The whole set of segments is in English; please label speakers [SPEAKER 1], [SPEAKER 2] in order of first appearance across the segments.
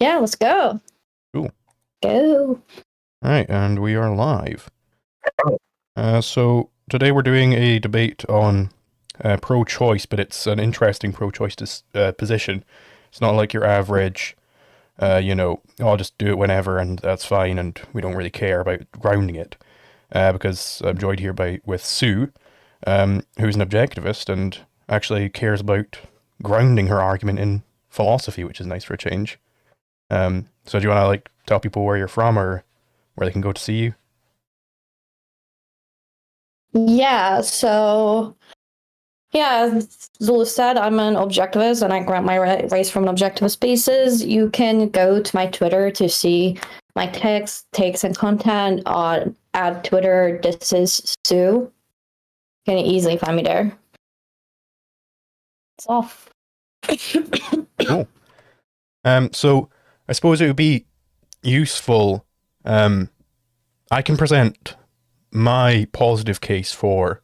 [SPEAKER 1] Yeah, let's go.
[SPEAKER 2] Cool.
[SPEAKER 1] Go.
[SPEAKER 2] All right, and we are live. So today we're doing a debate on pro-choice, but it's an interesting pro-choice position. It's not like your average, I'll just do it whenever and that's fine, and we don't really care about grounding it. Because I'm joined here with Sue, who's an objectivist and actually cares about grounding her argument in philosophy, which is nice for a change. So do you want to tell people where you're from or where they can go to see you?
[SPEAKER 1] Yeah, as Zulu said, I'm an objectivist and I grant my rights from an objectivist basis. You can go to my Twitter to see my texts, takes, and content at Twitter. This is Sue. You can easily find me there. It's off.
[SPEAKER 2] Cool. So I suppose it would be useful. I can present my positive case for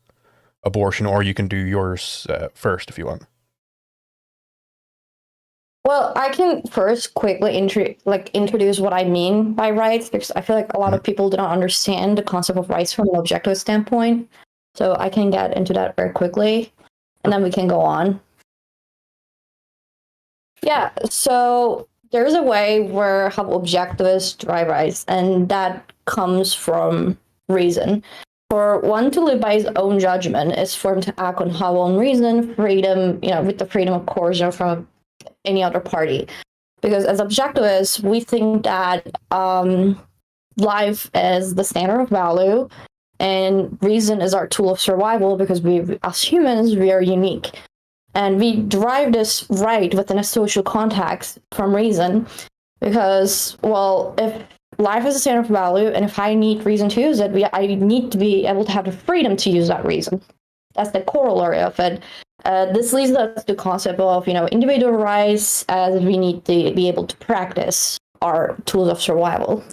[SPEAKER 2] abortion, or you can do yours first if you want.
[SPEAKER 1] Well, I can first quickly introduce what I mean by rights, because I feel like a lot of people do not understand the concept of rights from an objective standpoint. So I can get into that very quickly, and then we can go on. Yeah, so there's a way where how objectivists drive rights, and that comes from reason. For one to live by his own judgment is for him to act on his own reason, freedom, with the freedom of coercion from any other party. Because as objectivists, we think that life is the standard of value and reason is our tool of survival, because we, as humans, we are unique. And we derive this right within a social context from reason, because, well, if life is a standard of value, and if I need reason to use it, I need to be able to have the freedom to use that reason. That's the corollary of it. This leads us to the concept of, individual rights, as we need to be able to practice our tools of survival.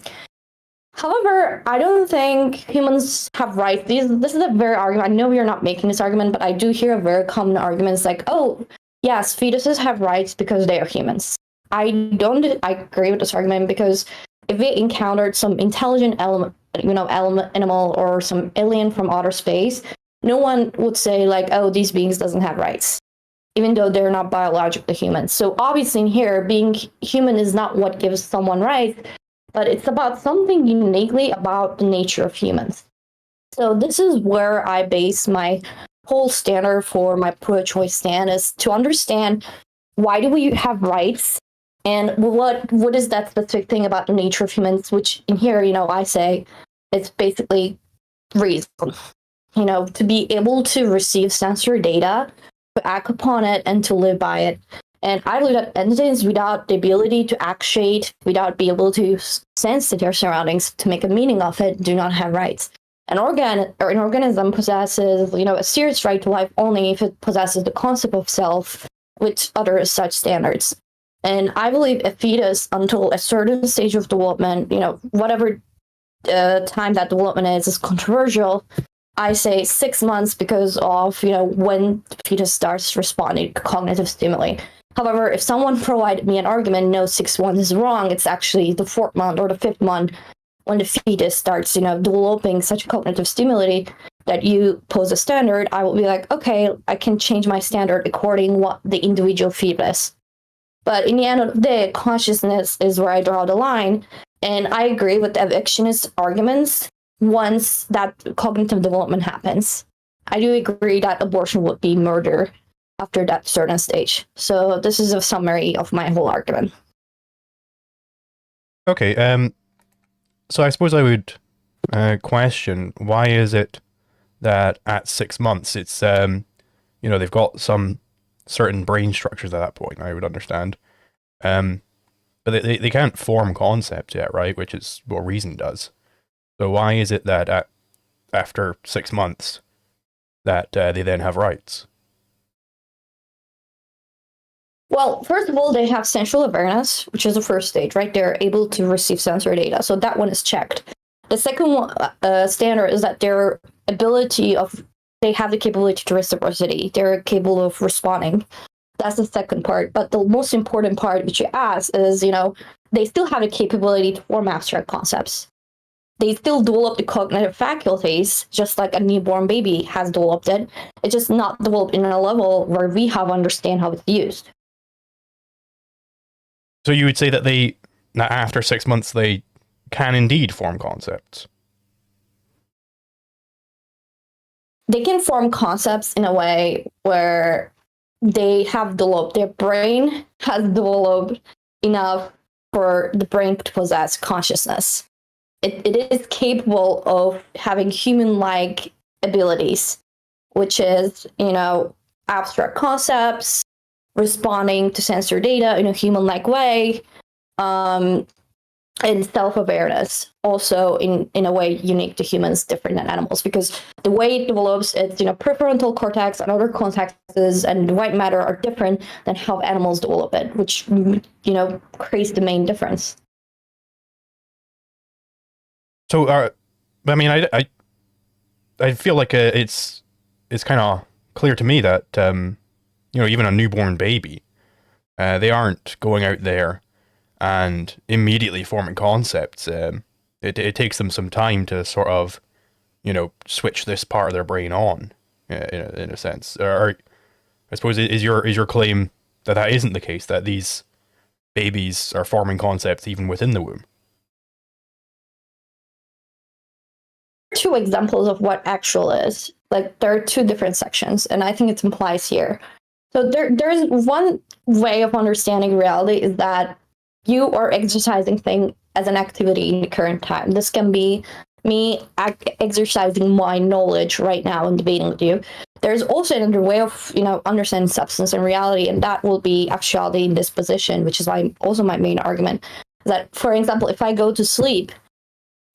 [SPEAKER 1] However, I don't think humans have rights. This is a very argument. I know we are not making this argument, but I do hear very common arguments like, oh, yes, fetuses have rights because they are humans. I agree with this argument, because if we encountered some intelligent animal or some alien from outer space, no one would say oh, these beings doesn't have rights, even though they're not biologically human. So obviously in here, being human is not what gives someone rights, but it's about something uniquely about the nature of humans. So this is where I base my whole standard for my pro-choice stand, is to understand why do we have rights, and what is that specific thing about the nature of humans, which in here, I say it's basically reason. To be able to receive sensory data, to act upon it, and to live by it. And I believe that entities without the ability to actuate, without being able to sense their surroundings, to make a meaning of it, do not have rights. An organism possesses, a serious right to life only if it possesses the concept of self with other such standards. And I believe a fetus, until a certain stage of development, whatever time that development is controversial. I say 6 months because of, when the fetus starts responding to cognitive stimuli. However, if someone provided me an argument, no, 6 months is wrong, it's actually the 4th month or the 5th month when the fetus starts, developing such cognitive stimuli that you pose a standard, I will be like, okay, I can change my standard according what the individual fetus. But in the end of the day, consciousness is where I draw the line. And I agree with the evictionist arguments once that cognitive development happens. I do agree that abortion would be murder after that certain stage. So this is a summary of my whole argument.
[SPEAKER 2] Okay, so I suppose I would question, why is it that at 6 months it's, they've got some certain brain structures at that point, I would understand. But they can't form concepts yet, right? Which is what reason does. So why is it that after 6 months that they then have rights?
[SPEAKER 1] Well, first of all, they have sensual awareness, which is the first stage, right? They're able to receive sensory data. So that one is checked. The second one, standard is that their they have the capability to reciprocity. They're capable of responding. That's the second part. But the most important part which you ask is, they still have the capability to form abstract concepts. They still develop the cognitive faculties, just like a newborn baby has developed it. It's just not developed in a level where we have understand how it's used.
[SPEAKER 2] So you would say that after 6 months, they can indeed form concepts?
[SPEAKER 1] They can form concepts in a way where they have developed, their brain has developed enough for the brain to possess consciousness. It is capable of having human-like abilities, which is, abstract concepts, responding to sensor data in a human-like way, and self-awareness, also in a way unique to humans, different than animals, because the way it develops, it's prefrontal cortex and other cortexes and white matter are different than how animals develop it, which creates the main difference.
[SPEAKER 2] So, I mean, I feel like it's kind of clear to me that even a newborn baby, they aren't going out there and immediately forming concepts. It takes them some time to sort of, switch this part of their brain on, in a sense. Or I suppose is your claim that isn't the case, that these babies are forming concepts even within the womb?
[SPEAKER 1] Two examples of what actual is. Like, there are two different sections, and I think it implies here. So there's one way of understanding reality is that you are exercising thing as an activity in the current time. This can be me exercising my knowledge right now and debating with you. There's also another way of understanding substance and reality, and that will be actuality and disposition, which is also my main argument. That, for example, if I go to sleep,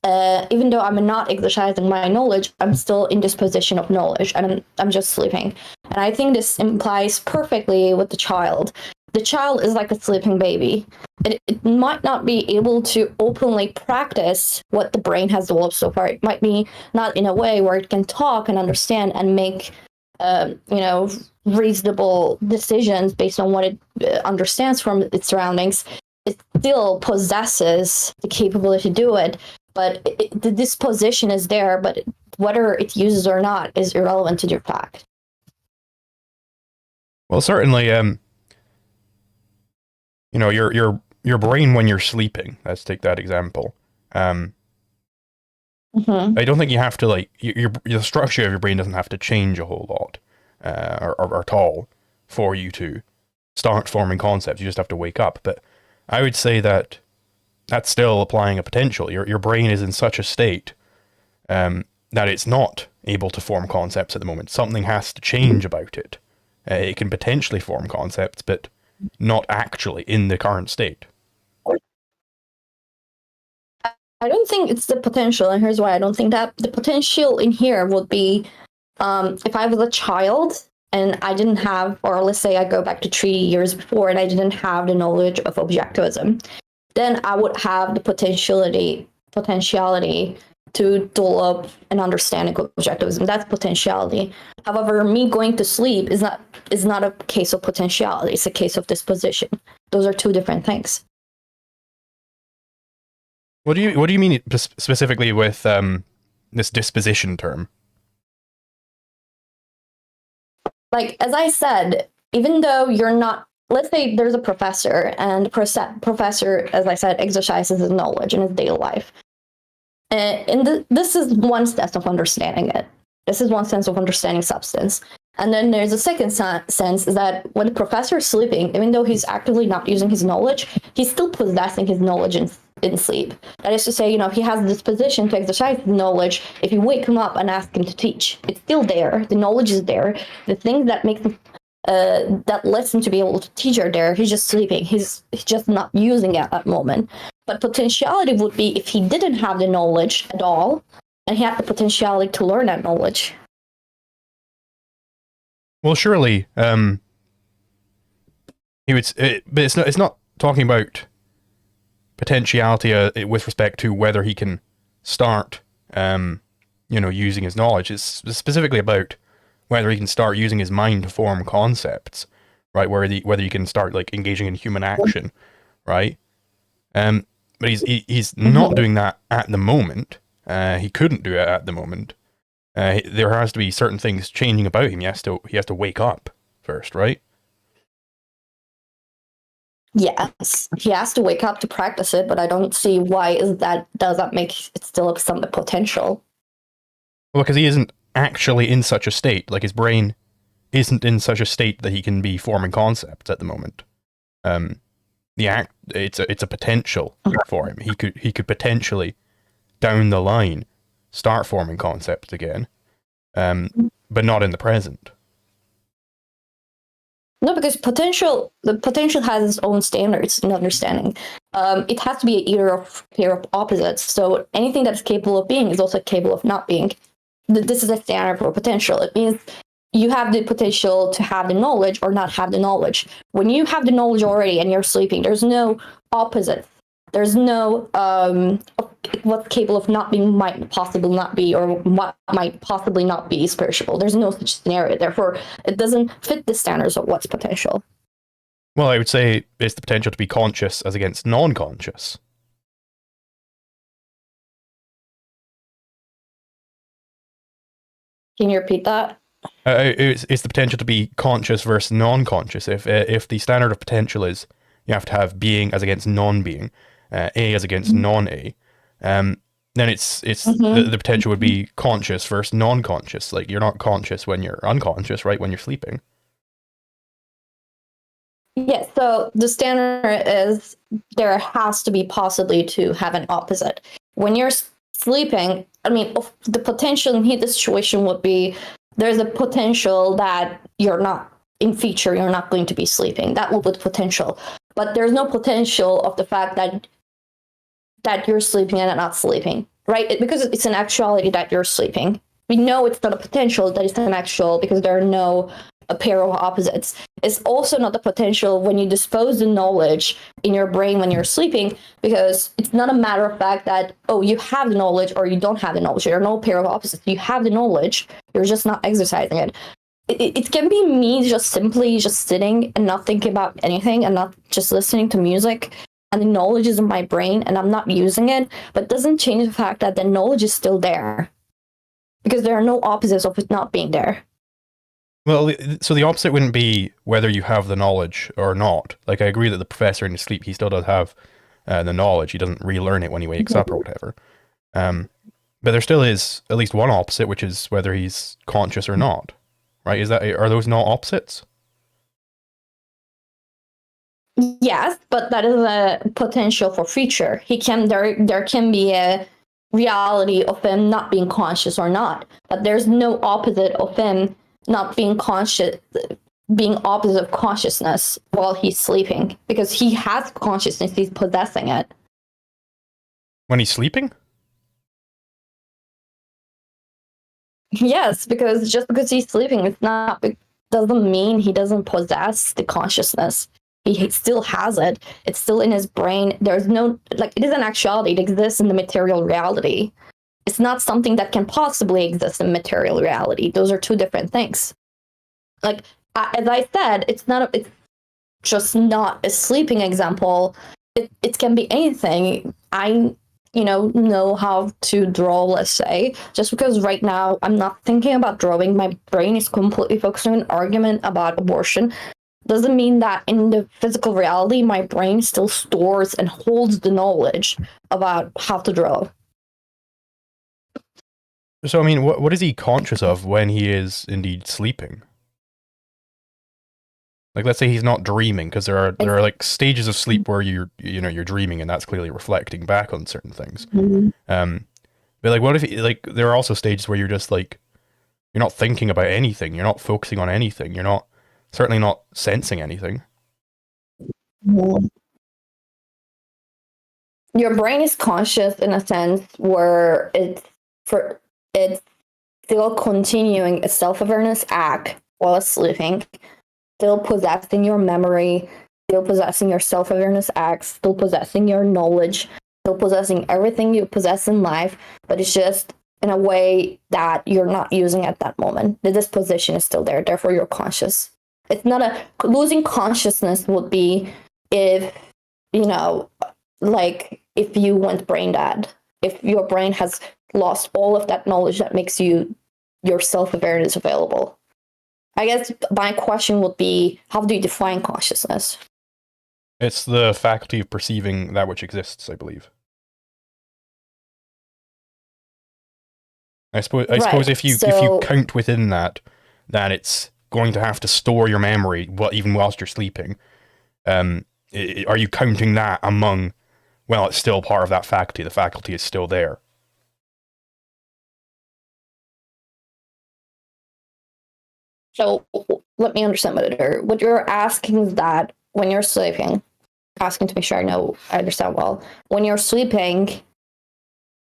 [SPEAKER 1] even though I'm not exercising my knowledge, I'm still in this position of knowledge, and I'm just sleeping. And I think this implies perfectly with the child. The child is like a sleeping baby. It might not be able to openly practice what the brain has developed so far. It might be not in a way where it can talk and understand and make reasonable decisions based on what it understands from its surroundings. It still possesses the capability to do it. But the disposition is there, but whether it uses or not is irrelevant to the fact.
[SPEAKER 2] Well, certainly, your brain when you're sleeping. Let's take that example. I don't think you have to the structure of your brain doesn't have to change a whole lot, or at all, for you to start forming concepts. You just have to wake up. But I would say that that's still applying a potential. Your brain is in such a state that it's not able to form concepts at the moment. Something has to change about it. It can potentially form concepts, but not actually in the current state.
[SPEAKER 1] I don't think it's the potential, and here's why I don't think that. The potential in here would be if I was a child and I didn't have, or let's say I go back to 3 years before and I didn't have the knowledge of objectivism, then I would have the potentiality to develop an understanding of objectivism. That's potentiality. However, me going to sleep is not a case of potentiality. It's a case of disposition. Those are two different things.
[SPEAKER 2] What do you mean specifically with this disposition term?
[SPEAKER 1] Like, as I said, even though you're not, let's say there's a professor, and the professor, as I said, exercises his knowledge in his daily life. And this is one sense of understanding it. This is one sense of understanding substance. And then there's a second sense is that when the professor is sleeping, even though he's actively not using his knowledge, he's still possessing his knowledge in sleep. That is to say, he has the disposition to exercise his knowledge if you wake him up and ask him to teach. It's still there. The knowledge is there. The things that make him that lets him to be able to teach are there. He's just sleeping. He's just not using it at that moment. But potentiality would be if he didn't have the knowledge at all, and he had the potentiality to learn that knowledge.
[SPEAKER 2] Well, surely, but it's not talking about potentiality with respect to whether he can start, using his knowledge. It's specifically about whether he can start using his mind to form concepts, right? Whether he can start engaging in human action, right? But he's not doing that at the moment. He couldn't do it at the moment. There has to be certain things changing about him. He has to wake up first, right?
[SPEAKER 1] Yes, he has to wake up to practice it, but I don't see why does that make it still some potential.
[SPEAKER 2] Well, because he isn't actually in such a state. Like his brain isn't in such a state that he can be forming concepts at the moment. It's a potential for him. He could potentially down the line start forming concepts again, but not in the present.
[SPEAKER 1] No, because the potential has its own standards and understanding. It has to be a pair of opposites. So anything that is capable of being is also capable of not being. This is a standard for potential. It means you have the potential to have the knowledge or not have the knowledge. When you have the knowledge already and you're sleeping, there's no opposite. There's no what's capable of not being might possibly not be, or what might possibly not be spiritual. There's no such scenario. Therefore, it doesn't fit the standards of what's potential.
[SPEAKER 2] Well, I would say it's the potential to be conscious as against non-conscious.
[SPEAKER 1] Can you repeat that?
[SPEAKER 2] It's the potential to be conscious versus non-conscious. If the standard of potential is you have to have being as against non-being, A as against non-A, then it's the potential would be conscious versus non-conscious. Like you're not conscious when you're unconscious, right? When you're sleeping.
[SPEAKER 1] Yes. So the standard is there has to be possibly to have an opposite. When you're sleeping, I mean, the potential in this situation would be there's a potential that you're not going to be sleeping. That would be potential. But there's no potential of the fact that you're sleeping and not sleeping, right? Because it's an actuality that you're sleeping. We know it's not a potential, that it's an actual, because there are no a pair of opposites. It's also not the potential when you dispose the knowledge in your brain when you're sleeping, because it's not a matter of fact that, oh, you have the knowledge or you don't have the knowledge. There are no pair of opposites. You have the knowledge, you're just not exercising it. It can be me just simply just sitting and not thinking about anything and not just listening to music, and the knowledge is in my brain and I'm not using it, but it doesn't change the fact that the knowledge is still there, because there are no opposites of it not being there.
[SPEAKER 2] Well, so the opposite wouldn't be whether you have the knowledge or not. Like, I agree that the professor in his sleep, he still does have the knowledge. He doesn't relearn it when he wakes up or whatever. But there still is at least one opposite, which is whether he's conscious or not. Right? Are those not opposites?
[SPEAKER 1] Yes, but that is a potential for future. There can be a reality of him not being conscious or not. But there's no opposite of him not being conscious, being opposite of consciousness while he's sleeping, because he has consciousness, he's possessing it.
[SPEAKER 2] When he's sleeping?
[SPEAKER 1] Yes, because just because he's sleeping, doesn't mean he doesn't possess the consciousness. He still has it. It's still in his brain. There's no, like, it is an actuality. It exists in the material reality. It's not something that can possibly exist in material reality. Those are two different things. Like, as I said, it's just not a sleeping example. It can be anything. I know how to draw, let's say. Just because right now I'm not thinking about drawing, my brain is completely focused on an argument about abortion, doesn't mean that in the physical reality, my brain still stores and holds the knowledge about how to draw.
[SPEAKER 2] So, I mean, what is he conscious of when he is indeed sleeping? Like, let's say he's not dreaming, because there are like stages of sleep where you're dreaming, and that's clearly reflecting back on certain things.
[SPEAKER 1] Mm-hmm.
[SPEAKER 2] But like, what if there are also stages where you're just like, you're not thinking about anything, you're not focusing on anything, you're certainly not sensing anything.
[SPEAKER 1] Mm-hmm. Your brain is conscious in a sense where it's still continuing a self-awareness act while it's sleeping, still possessing your memory, still possessing your self-awareness acts, still possessing your knowledge, still possessing everything you possess in life, but it's just in a way that you're not using at that moment. The disposition is still there, therefore you're conscious. It's not losing consciousness would be if, like if you went brain dead, if your brain has lost all of that knowledge that makes your self-awareness available. I guess my question would be, how do you define consciousness?
[SPEAKER 2] It's the faculty of perceiving that which exists, I believe. I suppose if you count within that it's going to have to store your memory, even whilst you're sleeping. Are you counting that among? Well, it's still part of that faculty. The faculty is still there.
[SPEAKER 1] So let me understand better. What you're asking is that when you're sleeping, asking to make sure I understand well. When you're sleeping,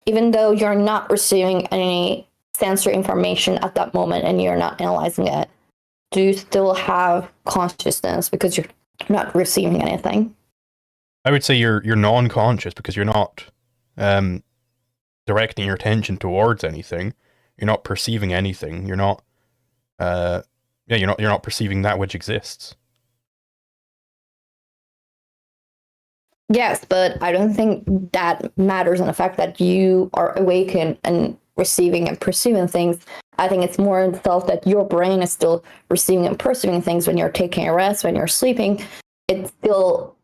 [SPEAKER 1] even though you're not receiving any sensory information at that moment and you're not analyzing it, do you still have consciousness because you're not receiving anything?
[SPEAKER 2] I would say you're non-conscious because you're not directing your attention towards anything. You're not perceiving anything. You're not you're not perceiving that which exists.
[SPEAKER 1] Yes, but I don't think that matters in the fact that you are awake and receiving and perceiving things. I think it's more in itself that your brain is still receiving and perceiving things when you're taking a rest, when you're sleeping. It's still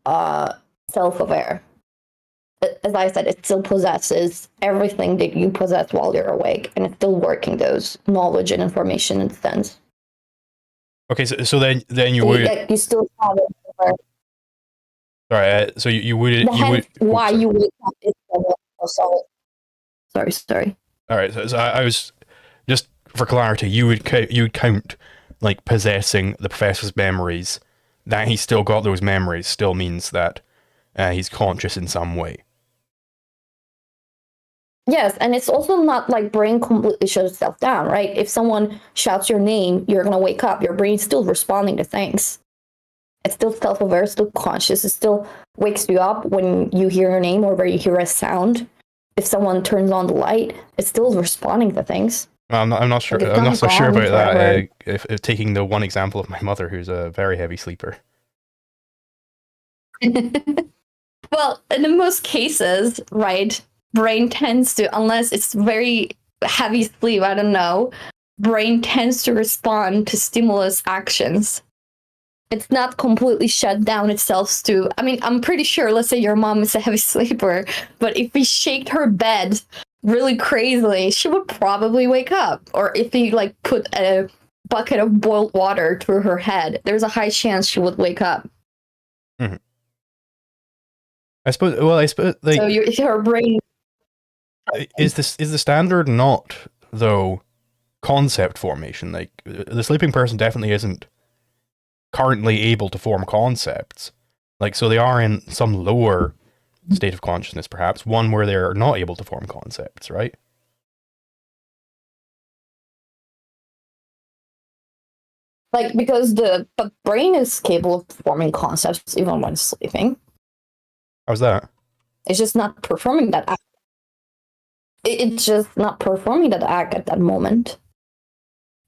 [SPEAKER 1] self-aware. As I said, it still possesses everything that you possess while you're awake, and it's still working those knowledge and information in sense.
[SPEAKER 2] Okay, so then you would...
[SPEAKER 1] You still have it.
[SPEAKER 2] Sorry, so you would...
[SPEAKER 1] Why you wake up is... Oh, sorry.
[SPEAKER 2] All right, so I was... Just for clarity, you would count, like, possessing the professor's memories. That he's still got those memories still means that he's conscious in some way.
[SPEAKER 1] Yes, and it's also not like brain completely shuts itself down, right? If someone shouts your name, you're going to wake up. Your brain's still responding to things. It's still self-aware, still conscious. It still wakes you up when you hear your name or where you hear a sound. If someone turns on the light, it's still responding to things.
[SPEAKER 2] I'm not sure. I'm not so sure about that. If taking the one example of my mother, who's a very heavy sleeper.
[SPEAKER 1] Well, in most cases, right, brain tends to, unless it's very heavy sleep, I don't know, brain tends to respond to stimulus actions. It's not completely shut down itself to, I mean, I'm pretty sure, let's say your mom is a heavy sleeper, but if we shake her bed really crazily, she would probably wake up. Or if you like put a bucket of boiled water through her head, there's a high chance she would wake up.
[SPEAKER 2] Mm-hmm. I suppose like,
[SPEAKER 1] so her brain
[SPEAKER 2] is the standard not though concept formation. Like the sleeping person definitely isn't currently able to form concepts. Like, so they are in some lower state of consciousness, perhaps one where they're not able to form concepts, right?
[SPEAKER 1] Like, because the brain is capable of forming concepts even when sleeping.
[SPEAKER 2] How's that?
[SPEAKER 1] It's just not performing that act. It's just not performing that act at that moment.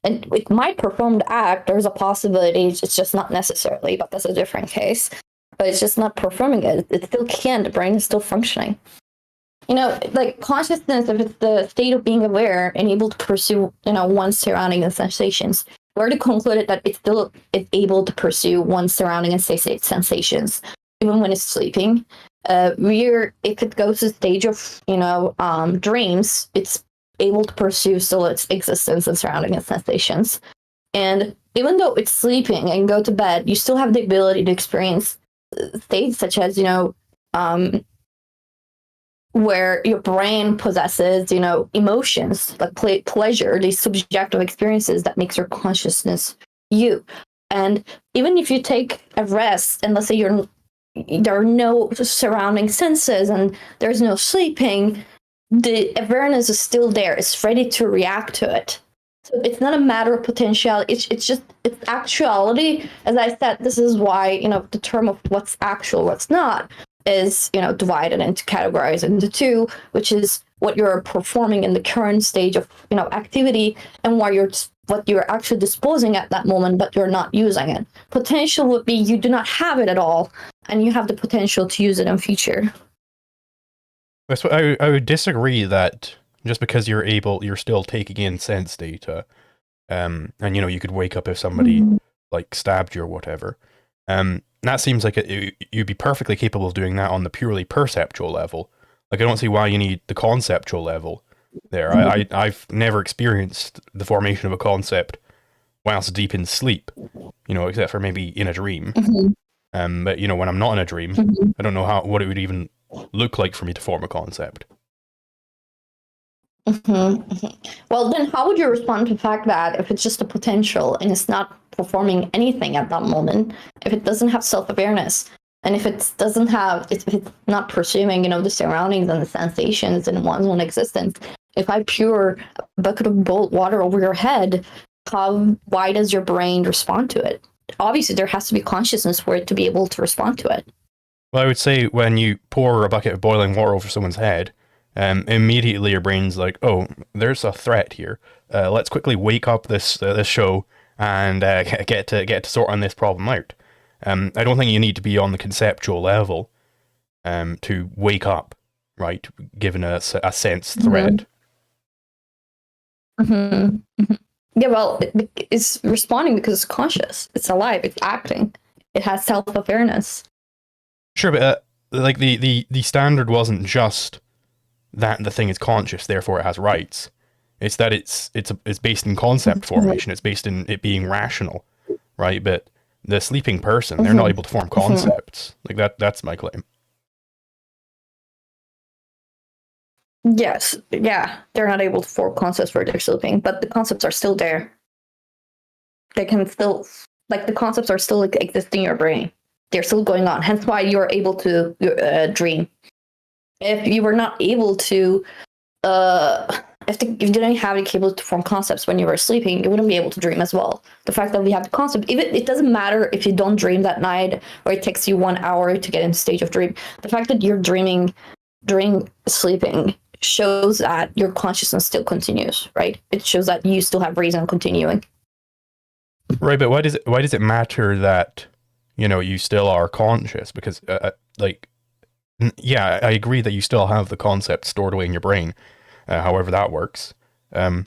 [SPEAKER 1] And it might perform the act. There's a possibility. It's just not necessarily, but that's a different case. But it's just not performing it. It still can. The brain is still functioning. You know, like consciousness, if it's the state of being aware and able to pursue, one's surrounding and sensations. We already concluded that it's still able to pursue one's surrounding and sensations, even when it's sleeping. If it goes to the stage of, dreams, it's able to pursue still its existence and surrounding and sensations. And even though it's sleeping and go to bed, you still have the ability to experience states such as, where your brain possesses, emotions like pleasure, these subjective experiences that makes your consciousness you. And even if you take a rest and let's say there are no surrounding senses and there's no sleeping, the awareness is still there. It's ready to react to it. So it's not a matter of potentiality. It's actuality. As I said, this is why, the term of what's actual, what's not is, divided into categorized into two, which is what you're performing in the current stage of, activity and what you're actually disposing at that moment, but you're not using it. Potential would be you do not have it at all, and you have the potential to use it in future.
[SPEAKER 2] I would disagree that just because you're still taking in sense data, and you could wake up if somebody like stabbed you or whatever. That seems like you'd be perfectly capable of doing that on the purely perceptual level. Like I don't see why you need the conceptual level there. I've never experienced the formation of a concept whilst deep in sleep, except for maybe in a dream. But when I'm not in a dream, I don't know what it would even look like for me to form a concept.
[SPEAKER 1] Well, then how would you respond to the fact that if it's just a potential and it's not performing anything at that moment, if it doesn't have self-awareness, and if it doesn't have, if it's not pursuing, the surroundings and the sensations in one's own existence, if I pour a bucket of boiled water over your head, why does your brain respond to it? Obviously, there has to be consciousness for it to be able to respond to it.
[SPEAKER 2] Well, I would say when you pour a bucket of boiling water over someone's head, immediately your brain's like, oh, there's a threat here. Let's quickly wake up this show and get to sort on this problem out. I don't think you need to be on the conceptual level to wake up, right? Given a sense threat.
[SPEAKER 1] Yeah, well, it's responding because it's conscious. It's alive. It's acting. It has self-awareness.
[SPEAKER 2] Sure, but like the standard wasn't just that the thing is conscious, therefore it has rights. It's that it's based in concept formation. It's based in it being rational, right? But the sleeping person, they're not able to form concepts. Like that's my claim.
[SPEAKER 1] Yes, yeah, they're not able to form concepts where they're sleeping, but the concepts are still there. They can still, the concepts are still existing in your brain. They're still going on. Hence why you're able to dream. If you were not able to, if you didn't have the capability to form concepts when you were sleeping, you wouldn't be able to dream as well. The fact that we have the concept, even it doesn't matter if you don't dream that night or it takes you 1 hour to get into stage of dream. The fact that you're dreaming during sleeping shows that your consciousness still continues, right? It shows that you still have reason continuing.
[SPEAKER 2] Right, but why does it matter that you still are conscious? Because yeah, I agree that you still have the concept stored away in your brain, however that works. But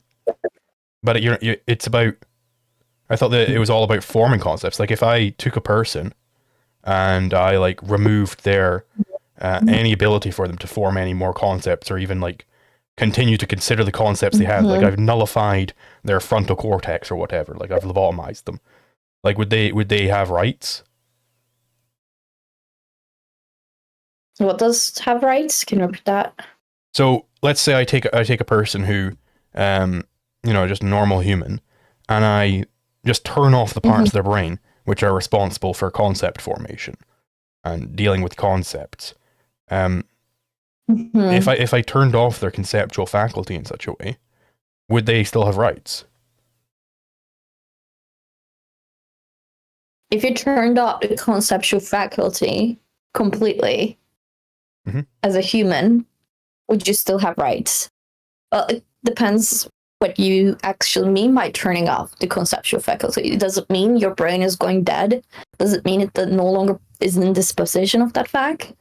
[SPEAKER 2] it's about. I thought that it was all about forming concepts. Like if I took a person and I removed their any ability for them to form any more concepts or even continue to consider the concepts they have, I've nullified their frontal cortex or whatever, I've lobotomized them. Would they have rights?
[SPEAKER 1] What does have rights? Can you repeat that?
[SPEAKER 2] So let's say I take a person who, just a normal human, and I just turn off the parts of their brain which are responsible for concept formation and dealing with concepts. If I turned off their conceptual faculty in such a way, would they still have rights?
[SPEAKER 1] If you turned off the conceptual faculty completely as a human, would you still have rights? Well, it depends what you actually mean by turning off the conceptual faculty. Does it mean your brain is going dead? Does it mean it no longer is in disposition of that fact?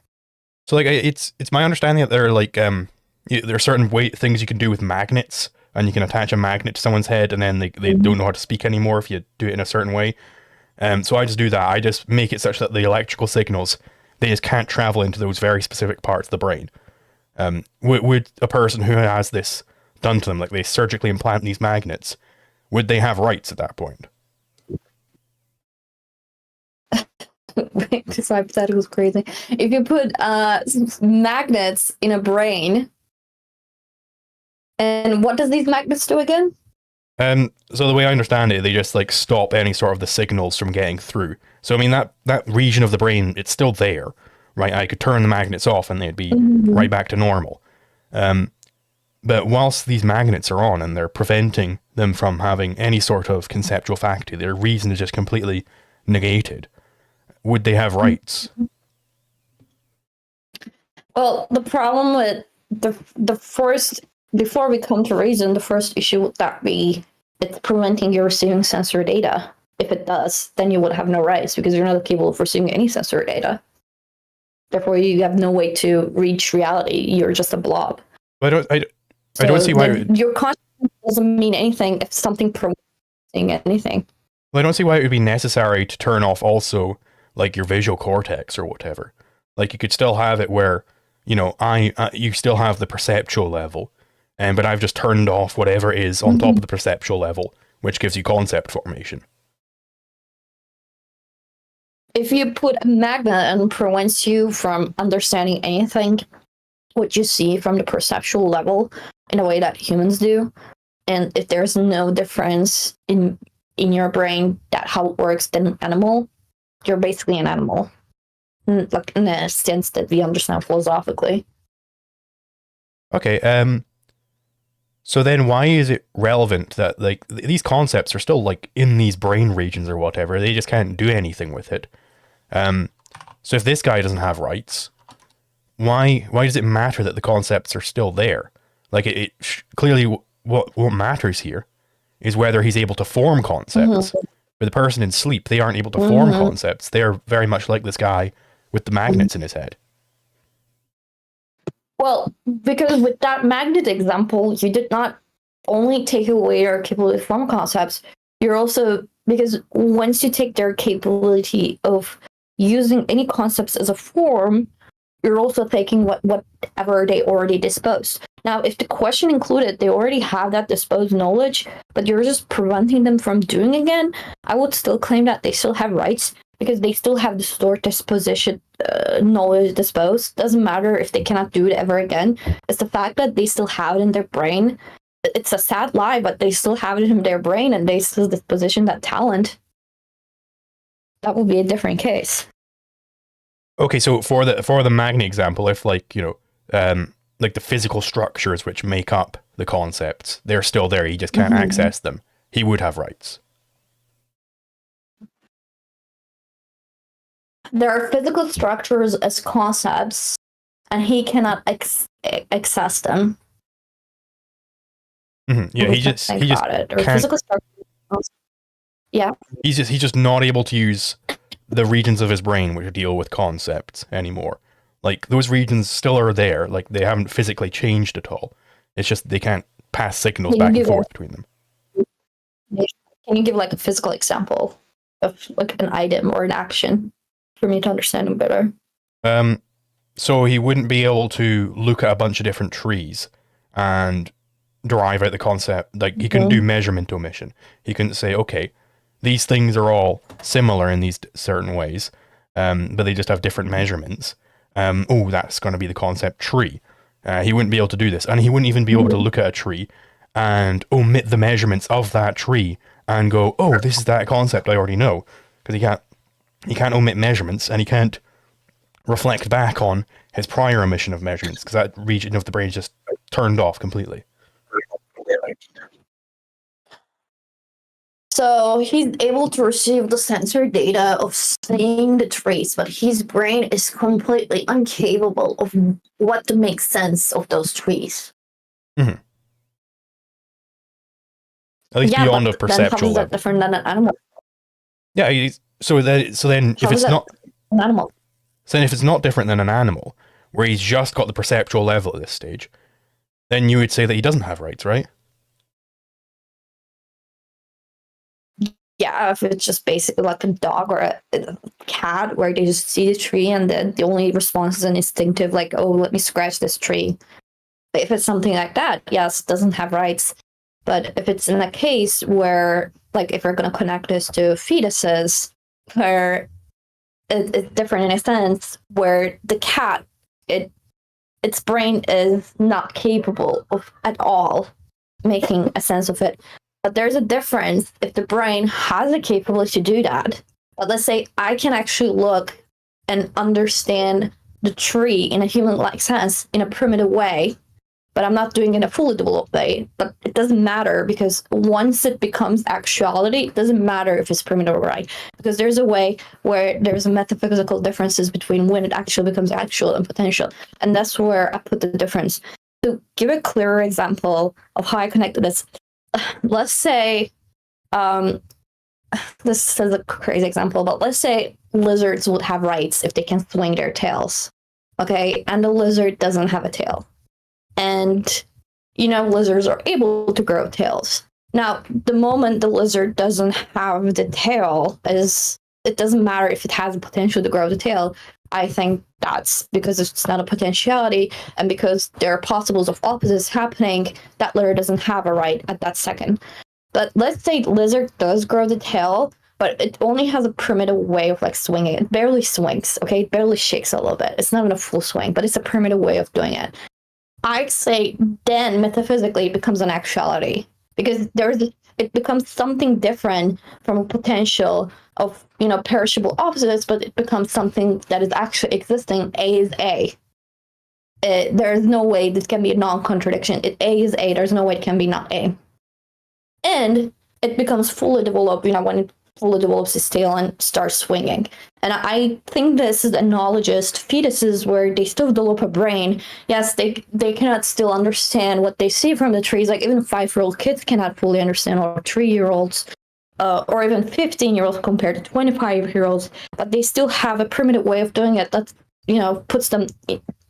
[SPEAKER 2] So it's my understanding that there are there are certain things you can do with magnets, and you can attach a magnet to someone's head, and then they don't know how to speak anymore if you do it in a certain way. So I just do that. I just make it such that the electrical signals, they just can't travel into those very specific parts of the brain. Would a person who has this done to them, they surgically implant these magnets, would they have rights at that point?
[SPEAKER 1] This hypothetical is crazy. If you put magnets in a brain, and what does these magnets do again?
[SPEAKER 2] So the way I understand it, they just stop any sort of the signals from getting through. So I mean that region of the brain, it's still there, right? I could turn the magnets off and they'd be right back to normal. But whilst these magnets are on and they're preventing them from having any sort of conceptual faculty, their reason is just completely negated. Would they have rights?
[SPEAKER 1] Well, the problem with the first, before we come to reason, the first issue would that be it's preventing you receiving sensory data. If it does, then you would have no rights because you're not capable of receiving any sensory data. Therefore, you have no way to reach reality. You're just a blob.
[SPEAKER 2] I don't see why
[SPEAKER 1] your consciousness doesn't mean anything if something promoting anything.
[SPEAKER 2] Well, I don't see why it would be necessary to turn off also like your visual cortex or whatever. Like you could still have it where, you know, you still have the perceptual level, but I've just turned off whatever is on top of the perceptual level, which gives you concept formation.
[SPEAKER 1] If you put a magnet and prevents you from understanding anything, what you see from the perceptual level in a way that humans do, and if there's no difference in your brain that how it works than an animal, you're basically an animal, like in a sense that we understand philosophically.
[SPEAKER 2] Okay, so then why is it relevant that like these concepts are still like in these brain regions or whatever? They just can't do anything with it. So if this guy doesn't have rights, why does it matter that the concepts are still there? Like clearly what matters here is whether he's able to form concepts. For the person in sleep, they aren't able to form concepts. They're very much like this guy with the magnets in his head.
[SPEAKER 1] Well, because with that magnet example, you did not only take away their capability to form concepts, you're also, because once you take their capability of using any concepts as a form, you're also taking whatever they already disposed. Now, if the question included they already have that disposed knowledge, but you're just preventing them from doing again, I would still claim that they still have rights because they still have the stored disposition knowledge disposed. Doesn't matter if they cannot do it ever again. It's the fact that they still have it in their brain. It's a sad lie, but they still have it in their brain and they still disposition that talent. That would be a different case.
[SPEAKER 2] Okay, so for the magnet example, if like, you know, like the physical structures which make up the concepts, they're still there, he just can't access them, he would have rights.
[SPEAKER 1] There are physical structures as concepts, and he cannot access them.
[SPEAKER 2] Yeah, he just
[SPEAKER 1] can't. Physical structures. Yeah.
[SPEAKER 2] He's just not able to use the regions of his brain which deal with concepts anymore. Like those regions still are there, like they haven't physically changed at all. It's just they can't pass signals back and forth between them.
[SPEAKER 1] Can you give like a physical example of like an item or an action for me to understand him better?
[SPEAKER 2] So he wouldn't be able to look at a bunch of different trees and derive out the concept. Like he couldn't do measurement omission. He couldn't say, okay, these things are all similar in these certain ways, but they just have different measurements. Oh, that's going to be the concept tree. He wouldn't be able to do this. And he wouldn't even be able to look at a tree and omit the measurements of that tree and go, oh, this is that concept I already know. Because he can't omit measurements and he can't reflect back on his prior omission of measurements because that region of the brain is just turned off completely.
[SPEAKER 1] So he's able to receive the sensor data of seeing the trees, but his brain is completely incapable of what to make sense of those trees.
[SPEAKER 2] At least beyond a perceptual level.
[SPEAKER 1] How is that different than an animal?
[SPEAKER 2] Yeah, so then if it's not
[SPEAKER 1] an animal,
[SPEAKER 2] so then if it's not different than an animal, where he's just got the perceptual level at this stage, then you would say that he doesn't have rights, right?
[SPEAKER 1] Yeah, if it's just basically like a dog or a cat where they just see the tree and then the only response is an instinctive, like, oh, let me scratch this tree. But if it's something like that, yes, it doesn't have rights. But if it's in a case where, like, if we're going to connect this to fetuses, where it's different in a sense, where the cat, its brain is not capable of at all making a sense of it. But there's a difference if the brain has the capability to do that. But let's say I can actually look and understand the tree in a human-like sense in a primitive way, but I'm not doing it in a fully developed way. But it doesn't matter because once it becomes actuality, it doesn't matter if it's primitive or right. Because there's a way where there's metaphysical differences between when it actually becomes actual and potential. And that's where I put the difference. To give a clearer example of how I connected this, let's say, this is a crazy example, but let's say lizards would have rights if they can swing their tails. Okay, and the lizard doesn't have a tail. And, lizards are able to grow tails. Now, the moment the lizard doesn't have the tail, it doesn't matter if it has the potential to grow the tail. I think that's because it's not a potentiality, and because there are possibles of opposites happening, that lizard doesn't have a right at that second. But let's say lizard does grow the tail, but it only has a primitive way of swinging. It barely swings, okay? It barely shakes a little bit. It's not even a full swing, but it's a primitive way of doing it. I'd say then metaphysically it becomes an actuality, because it becomes something different from a potential of perishable opposites, but it becomes something that is actually existing. A is A. There is no way this can be a non-contradiction. A is A. There's no way it can be not A. And it becomes fully developed, when it fully develops its tail and starts swinging. And I think this is analogous to fetuses, where they still develop a brain. Yes, they cannot still understand what they see from the trees. Like even 5-year-old kids cannot fully understand, or 3-year-olds, or even 15-year-olds compared to 25-year-olds. But they still have a primitive way of doing it that puts them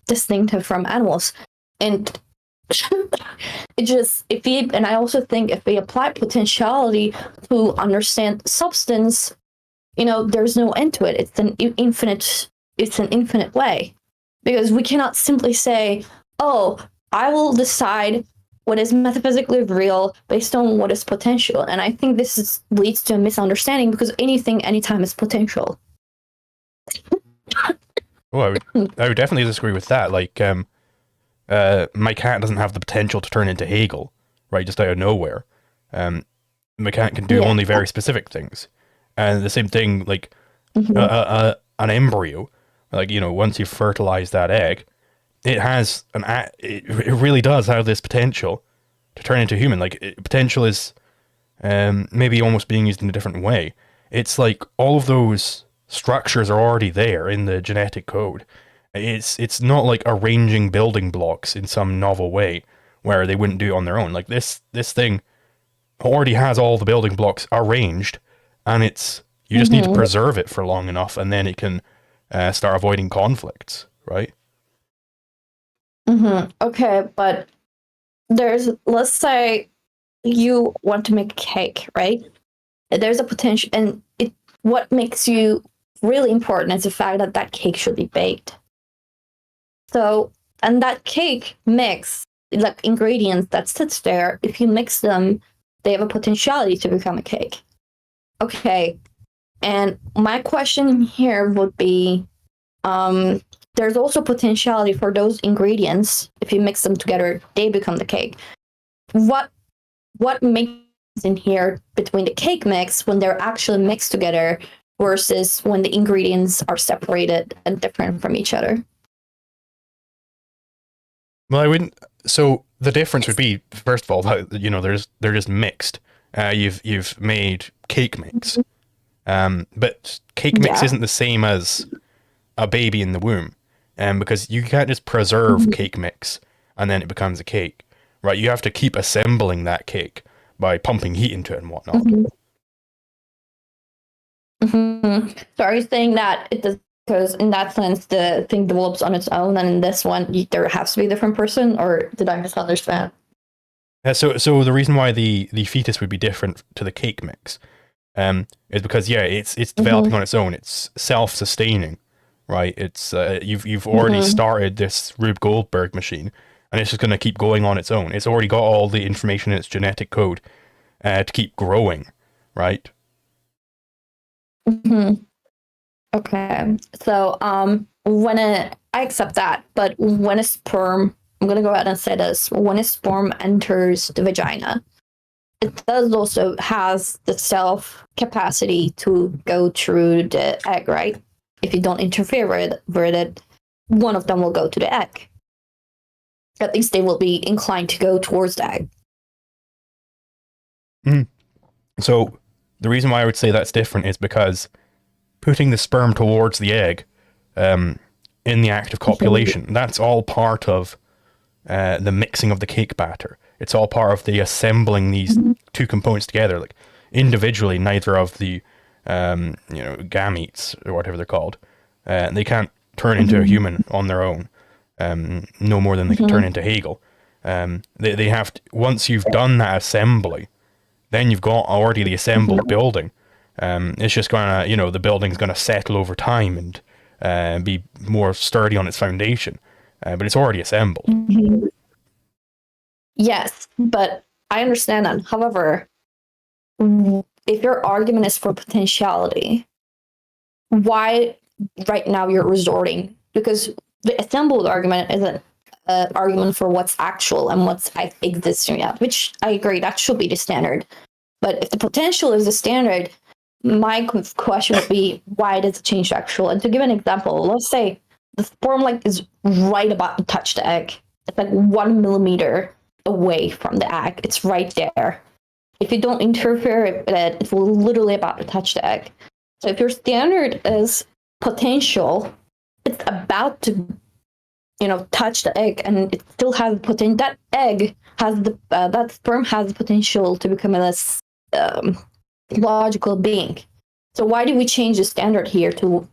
[SPEAKER 1] distinctive from animals. And and I also think if we apply potentiality to understand substance, there's no end to it. It's an infinite way, because we cannot simply say, oh, I will decide what is metaphysically real based on what is potential. And I think this leads to a misunderstanding, because anything, anytime is potential.
[SPEAKER 2] Well, I would definitely disagree with that. Like, my cat doesn't have the potential to turn into Hegel, right? Just out of nowhere. My cat can do only very specific things. And the same thing, like, an embryo, like, once you fertilize that egg, it has it really does have this potential to turn into human. Like, potential is maybe almost being used in a different way. It's like all of those structures are already there in the genetic code. It's not like arranging building blocks in some novel way where they wouldn't do it on their own. Like this thing already has all the building blocks arranged, and you just need to preserve it for long enough, and then it can start avoiding conflicts, right?
[SPEAKER 1] Okay, but let's say you want to make a cake, right? There's a potential, and what makes you really important is the fact that that cake should be baked. So, and that cake mix, like ingredients that sits there, if you mix them, they have a potentiality to become a cake. Okay. And my question here would be, there's also potentiality for those ingredients. If you mix them together, they become the cake. What makes in here between the cake mix when they're actually mixed together versus when the ingredients are separated and different from each other?
[SPEAKER 2] Well, I wouldn't. So the difference would be, first of all, they're just mixed. You've made cake mix, but cake mix isn't the same as a baby in the womb, because you can't just preserve cake mix and then it becomes a cake, right? You have to keep assembling that cake by pumping heat into it and whatnot.
[SPEAKER 1] So are you saying that it does? Because in that sense, the thing develops on its own, and in this one, there has to be a different person, or did I misunderstand?
[SPEAKER 2] So the reason why the fetus would be different to the cake mix, is because it's developing on its own. It's self-sustaining, right? It's you've already started this Rube Goldberg machine, and it's just going to keep going on its own. It's already got all the information in its genetic code to keep growing, right?
[SPEAKER 1] Okay, so I accept that, but when a sperm, I'm gonna go ahead and say this, when a sperm enters the vagina, it does also has the self capacity to go through the egg, right? If you don't interfere with it, one of them will go to the egg. At least they will be inclined to go towards the egg.
[SPEAKER 2] So the reason why I would say that's different is because putting the sperm towards the egg in the act of copulation, that's all part of the mixing of the cake batter. It's all part of the assembling these two components together. Like individually, neither of the gametes or whatever they're called, they can't turn into a human on their own, no more than they can turn into Hegel. They have to, once you've done that assembly, then you've got already the assembled building. It's just gonna, the building's gonna settle over time and be more sturdy on its foundation. But it's already assembled.
[SPEAKER 1] Yes, but I understand that. However, if your argument is for potentiality, why right now you're resorting? Because the assembled argument is an argument for what's actual and what's existing yet, which I agree, that should be the standard. But if the potential is the standard, my question would be, why does it change to actual? And to give an example, let's say the sperm is right about to touch the egg. It's 1 millimeter away from the egg. It's right there. If you don't interfere with it, it's literally about to touch the egg. So if your standard is potential, it's about to, touch the egg, and it still has potential. That egg has that sperm has the potential to become a logical being. So why do we change the standard here to?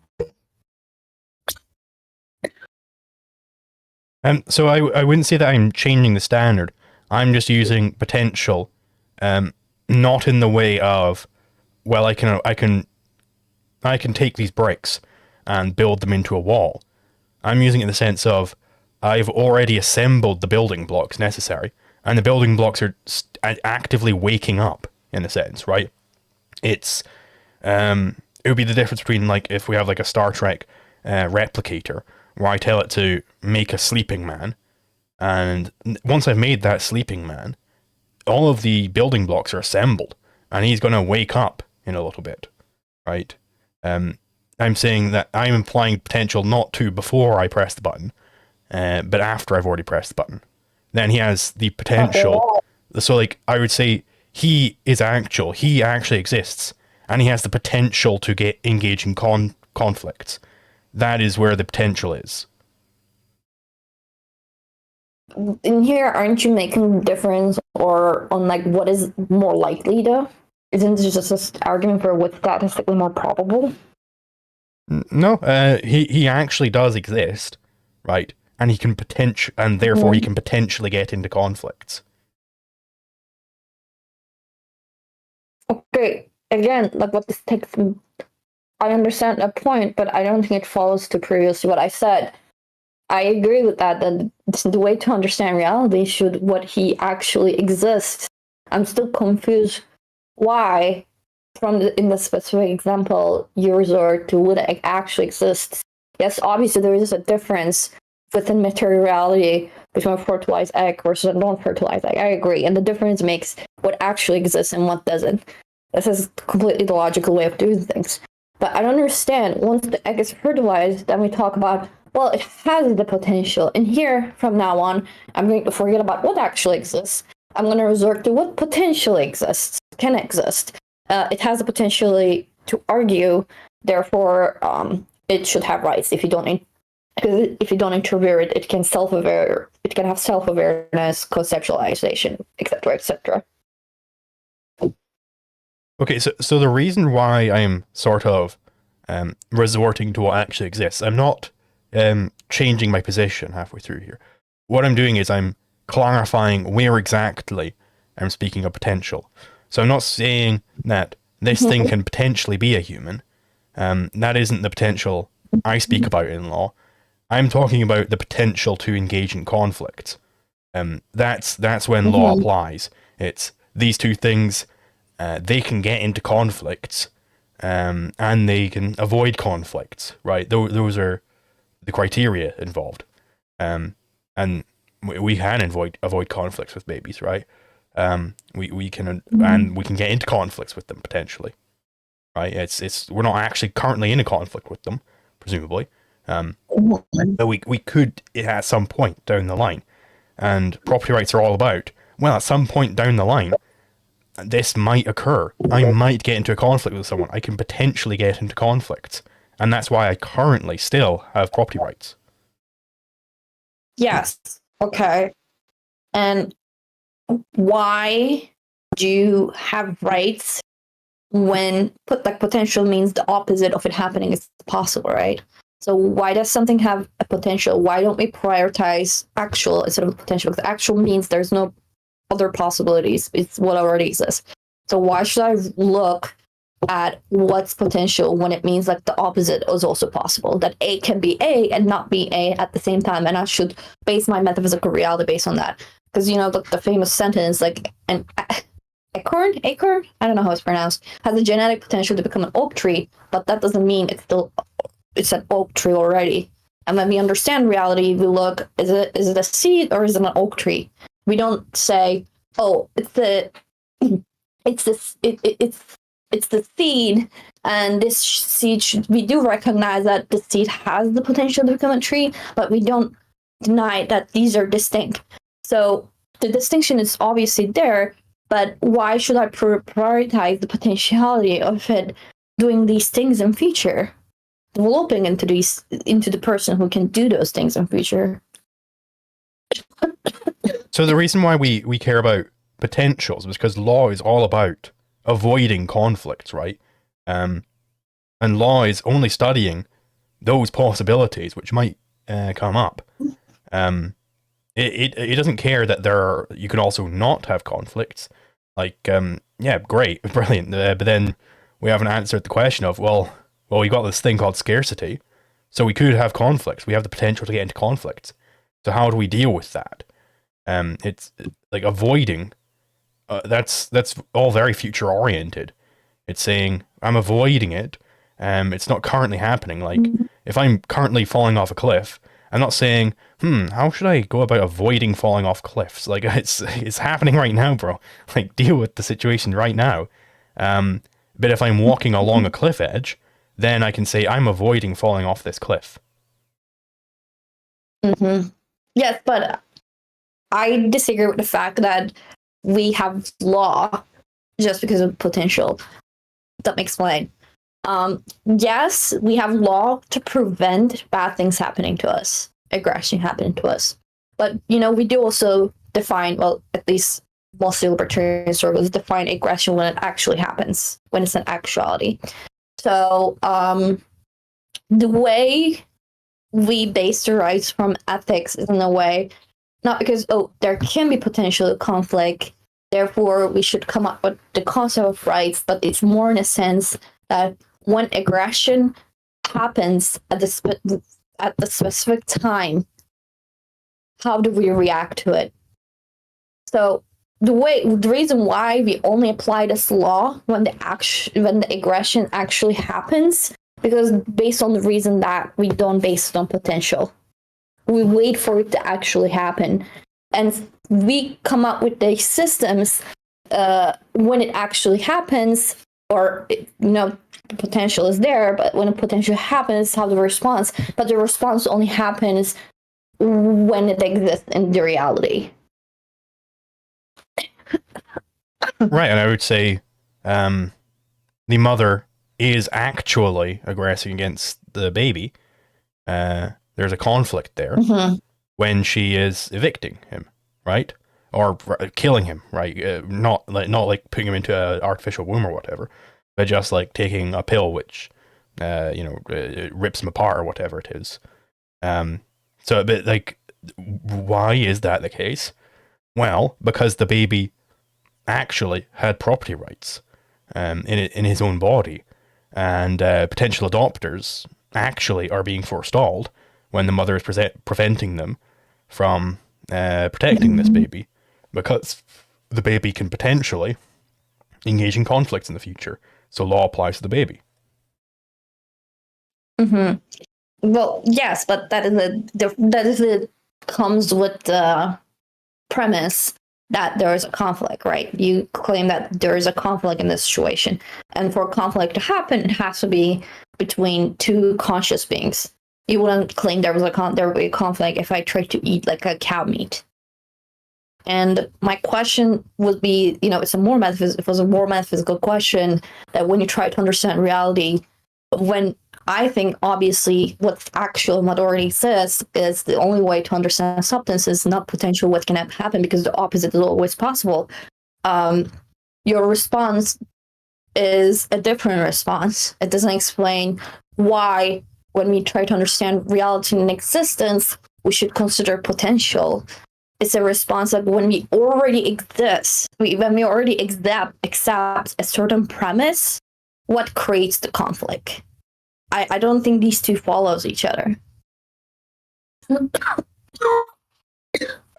[SPEAKER 2] So I wouldn't say that I'm changing the standard. I'm just using potential, not in the way of, well, I can take these bricks and build them into a wall. I'm using it in the sense of, I've already assembled the building blocks necessary, and the building blocks are actively waking up, in a sense, right? It's, it would be the difference between, if we have a Star Trek replicator, where I tell it to make a sleeping man, and once I've made that sleeping man, all of the building blocks are assembled, and he's going to wake up in a little bit, right? I'm saying that I'm implying potential not to before I press the button, but after I've already pressed the button. Then he has the potential. So I would say he is actual. He actually exists, and he has the potential to engage in conflicts. That is where the potential is.
[SPEAKER 1] In here, aren't you making a difference or on what is more likely though? Isn't it just an argument for what's statistically more probable?
[SPEAKER 2] No, he actually does exist, right? And he can and therefore he can potentially get into conflicts.
[SPEAKER 1] Okay, again, what this takes, I understand that point, but I don't think it follows to previously what I said. I agree with that the way to understand reality should what he actually exists. I'm still confused why, in the specific example, you resort to what actually exists. Yes, obviously there is a difference within material reality between a fertilized egg versus a non-fertilized egg. I agree, and the difference makes what actually exists and what doesn't. This is completely the logical way of doing things. But I don't understand, once the egg is fertilized, then we talk about, well, it has the potential. And here, from now on, I'm going to forget about what actually exists. I'm going to resort to what potentially exists, can exist. It has the potential to argue, therefore, it should have rights. If you don't interfere it, it can have self-awareness, conceptualization, etc., etc.
[SPEAKER 2] Okay, so the reason why I'm sort of resorting to what actually exists, I'm not changing my position halfway through here. What I'm doing is I'm clarifying where exactly I'm speaking of potential. So I'm not saying that this thing can potentially be a human. That isn't the potential I speak about in law. I'm talking about the potential to engage in conflict. That's when law applies. It's these two things. They can get into conflicts, and they can avoid conflicts. Right? Those are the criteria involved. And we can avoid conflicts with babies, right? We can and we can get into conflicts with them potentially, right? We're not actually currently in a conflict with them, presumably, but we could at some point down the line. And property rights are all about, well, at some point down the line, this might occur. I might get into a conflict with someone. I can potentially get into conflicts, and that's why I currently still have property rights.
[SPEAKER 1] Yes. Okay. And why do you have rights when potential means the opposite of it happening is possible, right? So why does something have a potential? Why don't we prioritize actual instead of potential? Because actual means there's no other possibilities. It's what already exists. So why should I look at what's potential when it means like the opposite is also possible? That A can be A and not be A at the same time, and I should base my metaphysical reality based on that. Because the famous sentence like an acorn, I don't know how it's pronounced, has a genetic potential to become an oak tree, but that doesn't mean it's an oak tree already. And when we understand reality, we look, is it a seed or is it an oak tree? We don't say, oh, it's the seed, and this seed we do recognize that the seed has the potential to become a tree, but we don't deny that these are distinct. So the distinction is obviously there, but why should I prioritize the potentiality of it doing these things in future? Developing into the person who can do those things in future.
[SPEAKER 2] So the reason why we care about potentials is because law is all about avoiding conflicts, right? And law is only studying those possibilities which might come up. It doesn't care that you can also not have conflicts. Like, yeah, great, brilliant. But then we haven't answered the question of, well, we got this thing called scarcity, so we could have conflicts. We have the potential to get into conflicts. So how do we deal with that? It's like avoiding. That's all very future oriented. It's saying I'm avoiding it. It's not currently happening. Like if I'm currently falling off a cliff, I'm not saying, how should I go about avoiding falling off cliffs? Like it's happening right now, bro. Like deal with the situation right now. But if I'm walking along a cliff edge, then I can say I'm avoiding falling off this cliff.
[SPEAKER 1] Mm-hmm. Yes, but I disagree with the fact that we have law just because of potential. Let me explain. Yes, we have law to prevent bad things happening to us, aggression happening to us. But, we do also define, well, at least mostly libertarian circles define aggression when it actually happens, when it's an actuality. So the way we base the rights from ethics is in a way, not because, there can be potential conflict, therefore we should come up with the concept of rights, but it's more in a sense that when aggression happens at the specific time, how do we react to it? So the reason why we only apply this law when the aggression actually happens, because based on the reason that we don't base it on potential. We wait for it to actually happen. And we come up with these systems when it actually happens, or, the potential is there, but when the potential happens, how the response, but the response only happens when it exists in the reality.
[SPEAKER 2] Right, and I would say the mother is actually aggressing against the baby. There's a conflict there when she is evicting him, right? Or killing him, right? Not like putting him into an artificial womb or whatever, but just like taking a pill which, it rips him apart or whatever it is. So a bit like, why is that the case? Well, because the baby actually had property rights in his own body, and potential adopters actually are being forestalled when the mother is preventing them from protecting this baby, because the baby can potentially engage in conflicts in the future. So law applies to the baby.
[SPEAKER 1] Well, yes, but that comes with the premise that there is a conflict, right? You claim that there is a conflict in this situation, and for conflict to happen, it has to be between two conscious beings. You wouldn't claim there would be a conflict if I tried to eat like a cow meat. And my question would be, it was a more metaphysical question, that when you try to understand reality, when I think obviously what's actual and what already exists is the only way to understand substance is not potential what can happen, because the opposite is always possible. Your response is a different response. It doesn't explain why when we try to understand reality and existence, we should consider potential. It's a response that when we already exist, when we already accept a certain premise, what creates the conflict? I don't think these two follows each other.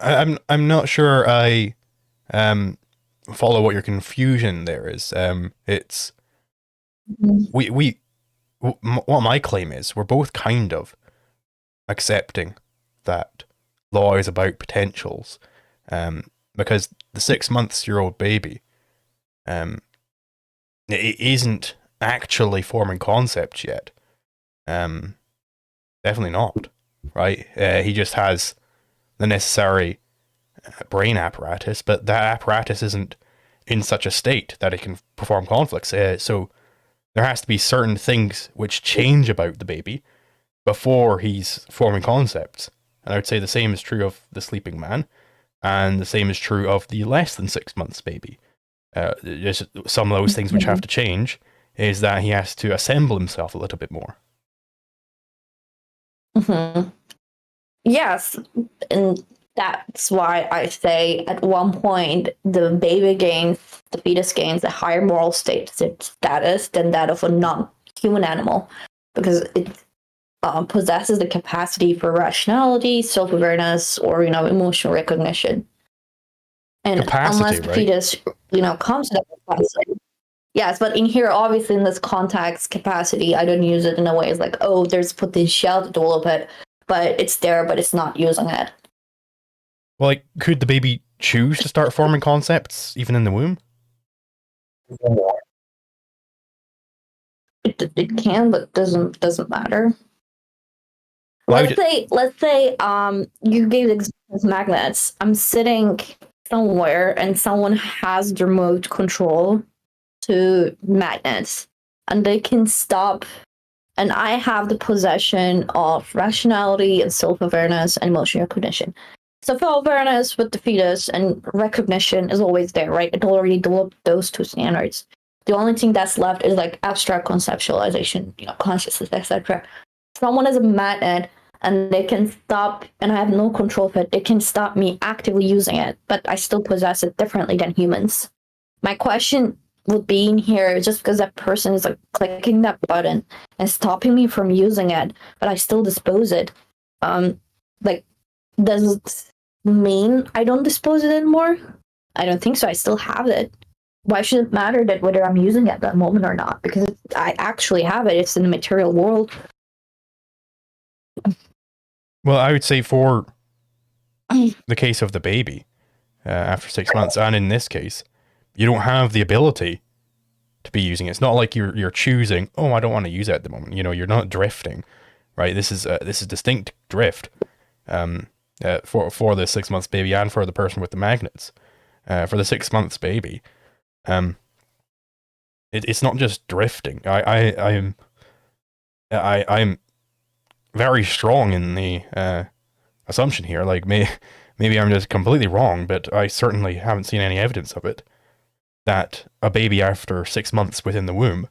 [SPEAKER 2] I'm not sure I follow what your confusion there is. It's what my claim is, we're both kind of accepting that law is about potentials, because the 6-month-old baby, it isn't actually forming concepts yet. Definitely not, right? He just has the necessary brain apparatus, but that apparatus isn't in such a state that it can perform conflicts. So there has to be certain things which change about the baby before he's forming concepts. And I would say the same is true of the sleeping man, and the same is true of the less than 6 months baby. Just some of those things which have to change is that he has to assemble himself a little bit more.
[SPEAKER 1] Yes, and that's why I say at one point the baby gains, the fetus gains a higher moral status than that of a non-human animal, because it possesses the capacity for rationality, self-awareness, or emotional recognition. And
[SPEAKER 2] capacity,
[SPEAKER 1] unless the
[SPEAKER 2] right?
[SPEAKER 1] fetus comes to that capacity. Yes, but in here, obviously, in this context, capacity, I don't use it in a way it's like, oh, there's potential to develop it, but it's there, but it's not using it.
[SPEAKER 2] Well, like, could the baby choose to start forming concepts even in the womb?
[SPEAKER 1] It can, but doesn't matter.
[SPEAKER 2] Well,
[SPEAKER 1] Let's say you gave the example of magnets. I'm sitting somewhere and someone has the remote control to magnets, and they can stop, and I have the possession of rationality and self-awareness and emotional recognition. Self-awareness with the fetus and recognition is always there, right? It already developed those two standards. The only thing that's left is like abstract conceptualization, consciousness, etc. Someone is a magnet and they can stop, and I have no control of it. It can stop me actively using it, but I still possess it differently than humans. My question would be in here, just because that person is like clicking that button and stopping me from using it, but I still dispose it. Does it mean I don't dispose it anymore? I don't think so. I still have it. Why should it matter that whether I'm using it at that moment or not? Because I actually have it. It's in the material world.
[SPEAKER 2] Well, I would say for the case of the baby, after 6 months, and in this case, you don't have the ability to be using it. It's not like you're choosing, oh, I don't want to use it at the moment. You're not drifting, right? This is distinct drift for the 6 months baby and for the person with the magnets. For the 6 months baby, it's not just drifting. I'm very strong in the assumption here. Like, maybe I'm just completely wrong, but I certainly haven't seen any evidence of it, that a baby after 6 months within the womb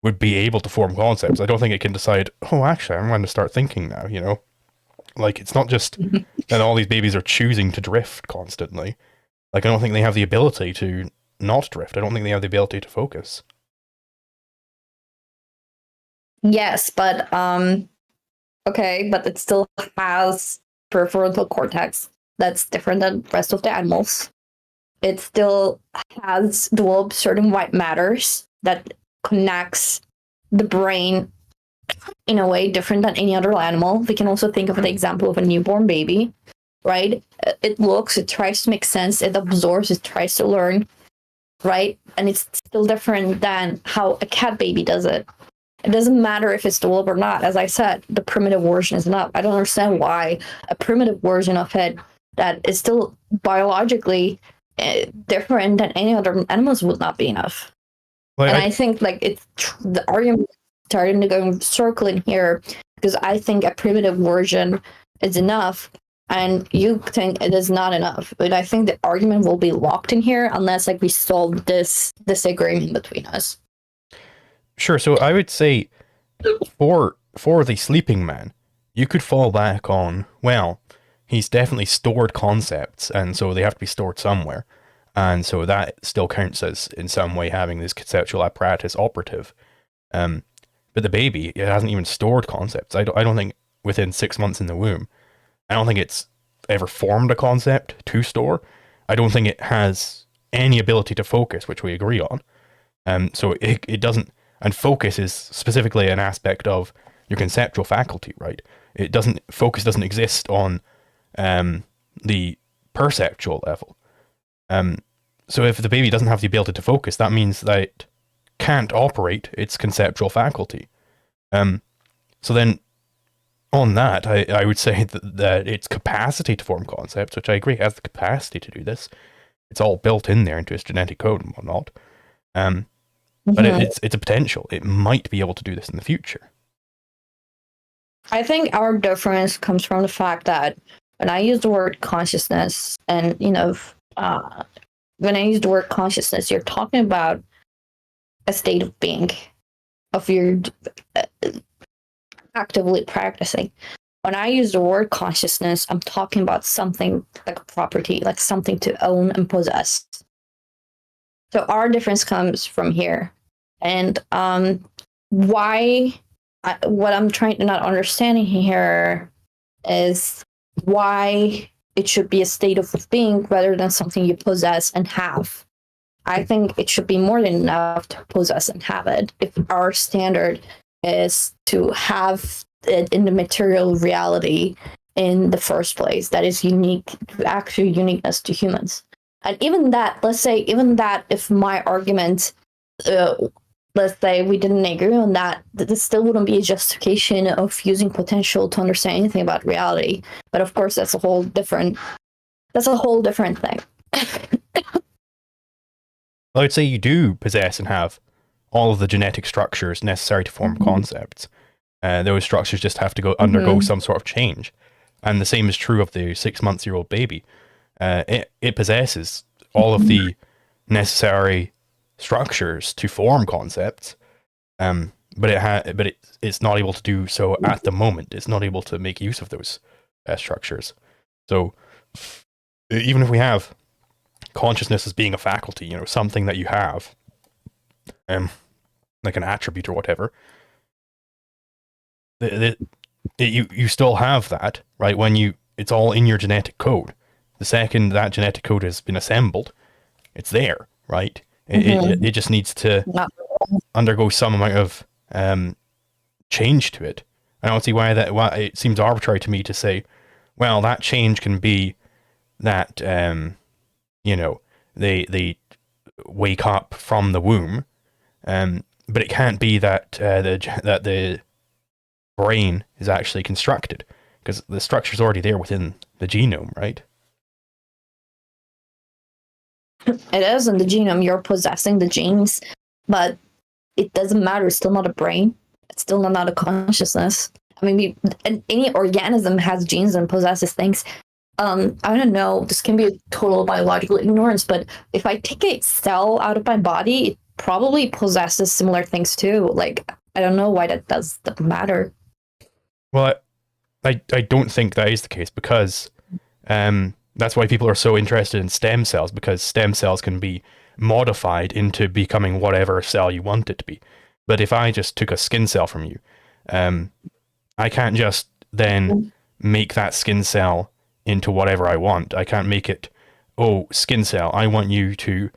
[SPEAKER 2] would be able to form concepts. I don't think it can decide, oh, actually, I'm going to start thinking now, Like, it's not just that all these babies are choosing to drift constantly. Like, I don't think they have the ability to not drift. I don't think they have the ability to focus.
[SPEAKER 1] Yes, but okay, but it still has prefrontal cortex that's different than the rest of the animals. It still has developed certain white matters that connects the brain in a way different than any other animal. We can also think of the example of a newborn baby, right? It looks, it tries to make sense, it absorbs, it tries to learn, right? And it's still different than how a cat baby does it. It doesn't matter if it's developed or not. As I said, the primitive version is enough. I don't understand why a primitive version of it that is still biologically different than any other animals would not be enough.
[SPEAKER 2] Well,
[SPEAKER 1] and I think like it's the argument starting to go circling here, because I think a primitive version is enough and you think it is not enough. But I think the argument will be locked in here unless like we solve this disagreement between us.
[SPEAKER 2] Sure. So I would say for for the sleeping man, you could fall back on, well, he's definitely stored concepts, and so they have to be stored somewhere. And so that still counts as, in some way, having this conceptual apparatus operative. But the baby, it hasn't even stored concepts. I don't think within 6 months in the womb, I don't think it's ever formed a concept to store. I don't think it has any ability to focus, which we agree on. So it doesn't, and focus is specifically an aspect of your conceptual faculty, right? Focus doesn't exist on the perceptual level. So if the baby doesn't have the ability to focus, that means that it can't operate its conceptual faculty. So then on that, I would say that its capacity to form concepts, which I agree has the capacity to do this, it's all built in there into its genetic code and whatnot. But it's a potential. It might be able to do this in the future.
[SPEAKER 1] I think our difference comes from the fact that when I use the word consciousness, and when I use the word consciousness, you're talking about a state of being, of your actively practicing. When I use the word consciousness, I'm talking about something like a property, like something to own and possess. So our difference comes from here. And what I'm trying to not understanding here is why it should be a state of being rather than something you possess and have. I think it should be more than enough to possess and have it if our standard is to have it in the material reality in the first place that is unique, actual uniqueness to humans. And even that, if my argument, let's say we didn't agree on that, this still wouldn't be a justification of using potential to understand anything about reality. But of course, that's a whole different thing.
[SPEAKER 2] I would say you do possess and have all of the genetic structures necessary to form concepts. Those structures just have to undergo some sort of change. And the same is true of the 6-month-old baby. It possesses all of the necessary structures to form concepts, but it's not able to do so at the moment. It's not able to make use of those structures. So even if we have consciousness as being a faculty, something that you have, like an attribute or whatever, you still have that, right? It's all in your genetic code. The second that genetic code has been assembled, it's there, right? It just needs to undergo some amount of change to it. I don't see why it seems arbitrary to me to say, well, that change can be that they wake up from the womb, but it can't be that the brain is actually constructed, because the structure's already there within the genome, right?
[SPEAKER 1] It is in the genome. You're possessing the genes, but it doesn't matter. It's still not a brain. It's still not a consciousness. I mean, any organism has genes and possesses things. I don't know. This can be a total biological ignorance, but if I take a cell out of my body, it probably possesses similar things too. Like, I don't know why that doesn't matter.
[SPEAKER 2] Well, I don't think that is the case, because that's why people are so interested in stem cells, because stem cells can be modified into becoming whatever cell you want it to be. But if I just took a skin cell from you, I can't just then make that skin cell into whatever I want. I can't make it, skin cell, I want you to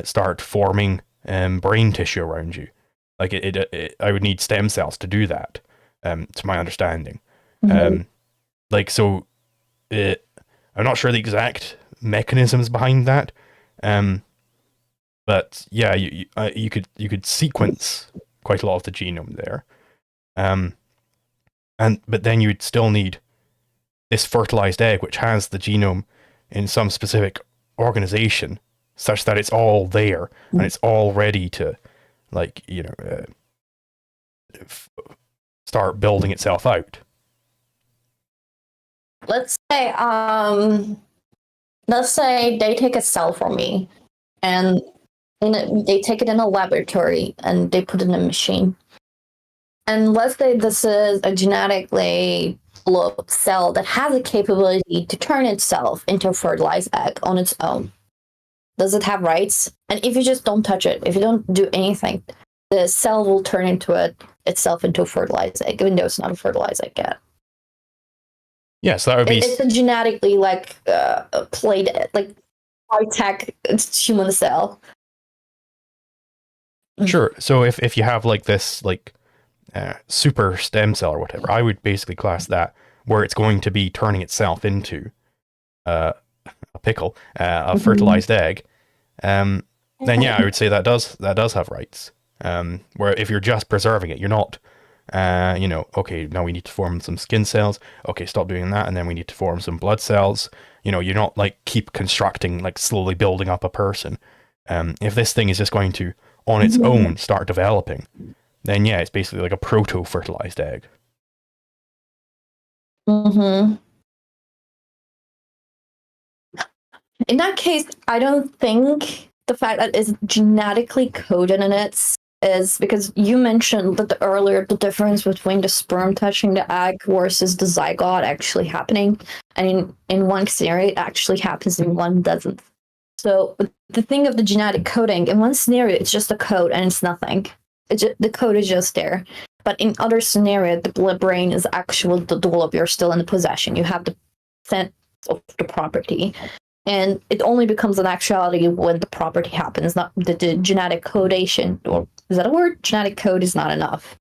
[SPEAKER 2] start forming brain tissue around you. Like I would need stem cells to do that, to my understanding. I'm not sure the exact mechanisms behind that, but yeah, you could sequence quite a lot of the genome there, but then you'd still need this fertilized egg, which has the genome in some specific organization, such that it's all there and it's all ready to, start building itself out.
[SPEAKER 1] Let's say they take a cell from me, and they take it in a laboratory and they put it in a machine. And let's say this is a genetically developed cell that has a capability to turn itself into a fertilized egg on its own. Does it have rights? And if you just don't touch it, if you don't do anything, the cell will turn itself into a fertilized egg, even though it's not a fertilized egg yet.
[SPEAKER 2] Yes, that would be.
[SPEAKER 1] It's a genetically played like high tech human cell.
[SPEAKER 2] Sure. So if you have like this super stem cell or whatever, I would basically class that where it's going to be turning itself into a pickle, a fertilized egg. Then yeah, I would say that does have rights. Where if you're just preserving it, you're not. Okay, now we need to form some skin cells. Okay, stop doing that, and then we need to form some blood cells. You're not like keep constructing, like slowly building up a person. If this thing is just going to, on its own, start developing, then yeah, it's basically like a proto-fertilized egg.
[SPEAKER 1] Mm-hmm. In that case, I don't think the fact that it's genetically coded in it is because you mentioned that earlier the difference between the sperm touching the egg versus the zygote actually happening. And in one scenario, it actually happens, in one doesn't. So the thing of the genetic coding, in one scenario, it's just a code and it's nothing. The code is just there. But in other scenario, the brain is actually developed. You're still in the possession. You have the sense of the property. And it only becomes an actuality when the property happens, not the genetic codation. Or is that a word? Genetic code is not enough.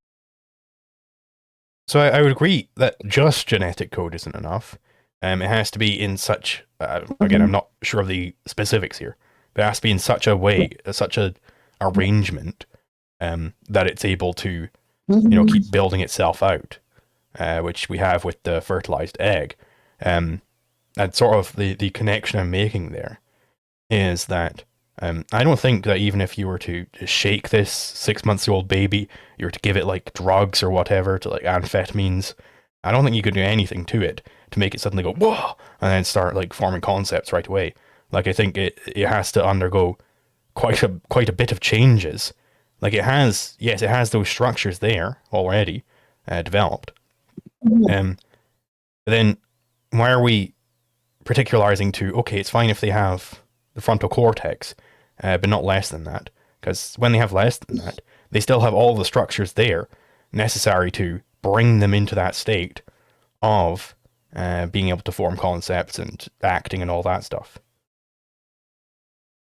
[SPEAKER 2] So I would agree that just genetic code isn't enough. It has to be in such, again, I'm not sure of the specifics here, but it has to be in such a way, such a arrangement that it's able to, keep building itself out, which we have with the fertilized egg. And sort of the connection I'm making there is that I don't think that even if you were to shake this 6-month-old baby, you were to give it like drugs or whatever, to like amphetamines, I don't think you could do anything to it to make it suddenly go, whoa, and then start like forming concepts right away. Like I think it has to undergo quite a bit of changes. Like it has those structures there already developed. But then why are we particularizing to, okay, it's fine if they have the frontal cortex, but not less than that? Because when they have less than that, they still have all the structures there necessary to bring them into that state of being able to form concepts and acting and all that stuff.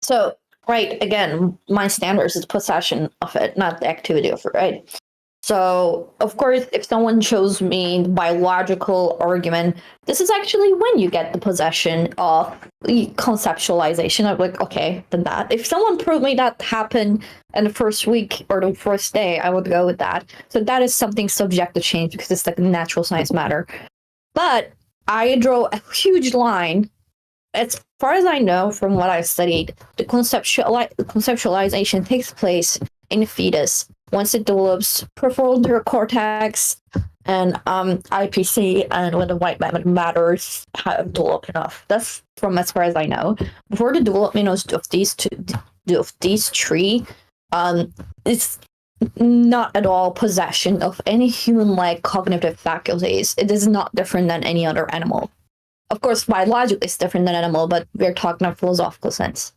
[SPEAKER 1] So, right, again, my standards is possession of it, not the activity of it, right? So, of course, if someone shows me the biological argument, this is actually when you get the possession of the conceptualization. I'm like, okay, then that. If someone proved me that happened in the first week or the first day, I would go with that. So that is something subject to change because it's like a natural science matter. But I draw a huge line. As far as I know from what I've studied, the conceptualization takes place in the fetus once it develops prefrontal cortex and IPC, and when the white matters have developed enough. That's from as far as I know. Before the development of these three, it's not at all possession of any human-like cognitive faculties. It is not different than any other animal. Of course, biologically it's different than animal, but we're talking in a philosophical sense.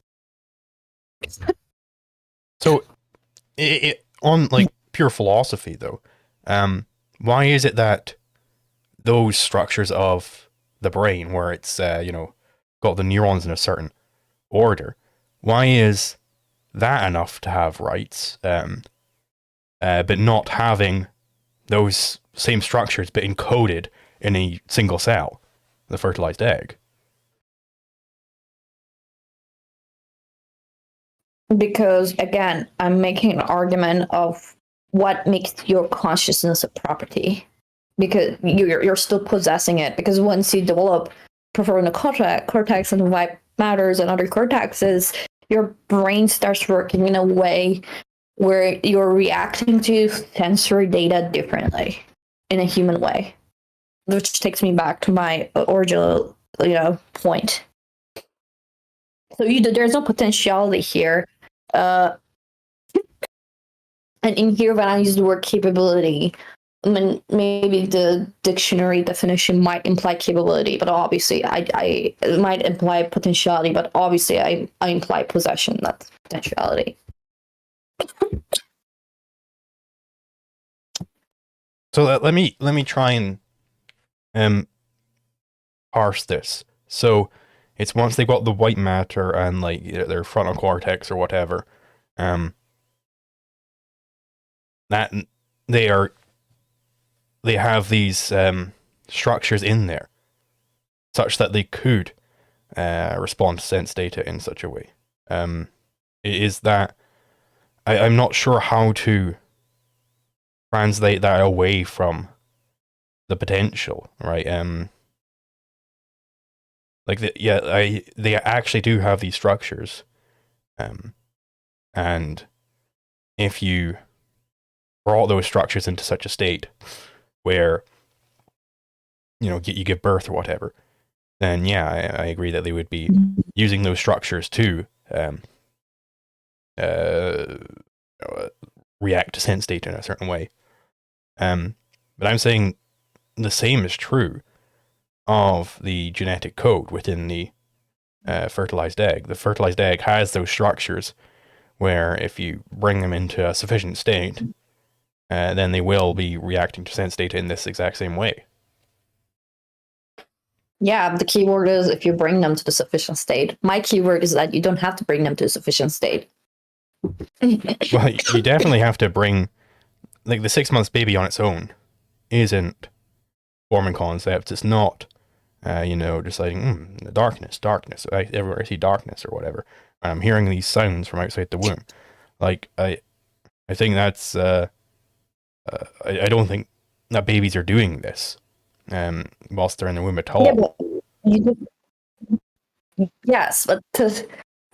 [SPEAKER 2] So, on like pure philosophy though, why is it that those structures of the brain, where it's got the neurons in a certain order, why is that enough to have rights, but not having those same structures but encoded in a single cell, the fertilized egg?
[SPEAKER 1] Because again, I'm making an argument of what makes your consciousness a property, because you're still possessing it. Because once you develop prefrontal cortex and white matters and other cortexes, your brain starts working in a way where you're reacting to sensory data differently in a human way, which takes me back to my original point. So there's no potentiality here. And in here, when I use the word capability, I mean, maybe the dictionary definition might imply capability, but obviously I it might imply potentiality, but obviously I imply possession, not potentiality.
[SPEAKER 2] So let me try and parse this. So it's once they've got the white matter and like their frontal cortex or whatever, that they have these structures in there, such that they could respond to sense data in such a way. Is that I'm not sure how to translate that away from the potential, right? Like they actually do have these structures, and if you brought those structures into such a state where you give birth or whatever, then yeah, I agree that they would be using those structures to react to sense data in a certain way. But I'm saying the same is true of the genetic code within the fertilized egg. The fertilized egg has those structures where if you bring them into a sufficient state, then they will be reacting to sense data in this exact same way.
[SPEAKER 1] Yeah, the keyword is if you bring them to the sufficient state. My keyword is that you don't have to bring them to a sufficient state.
[SPEAKER 2] Well, you definitely have to bring, like, the 6 months baby on its own isn't forming concepts. It's not, deciding, darkness. Everywhere I see darkness or whatever. And I'm hearing these sounds from outside the womb. Like, I think that's, I don't think that babies are doing this whilst they're in the womb at all.
[SPEAKER 1] Yes, but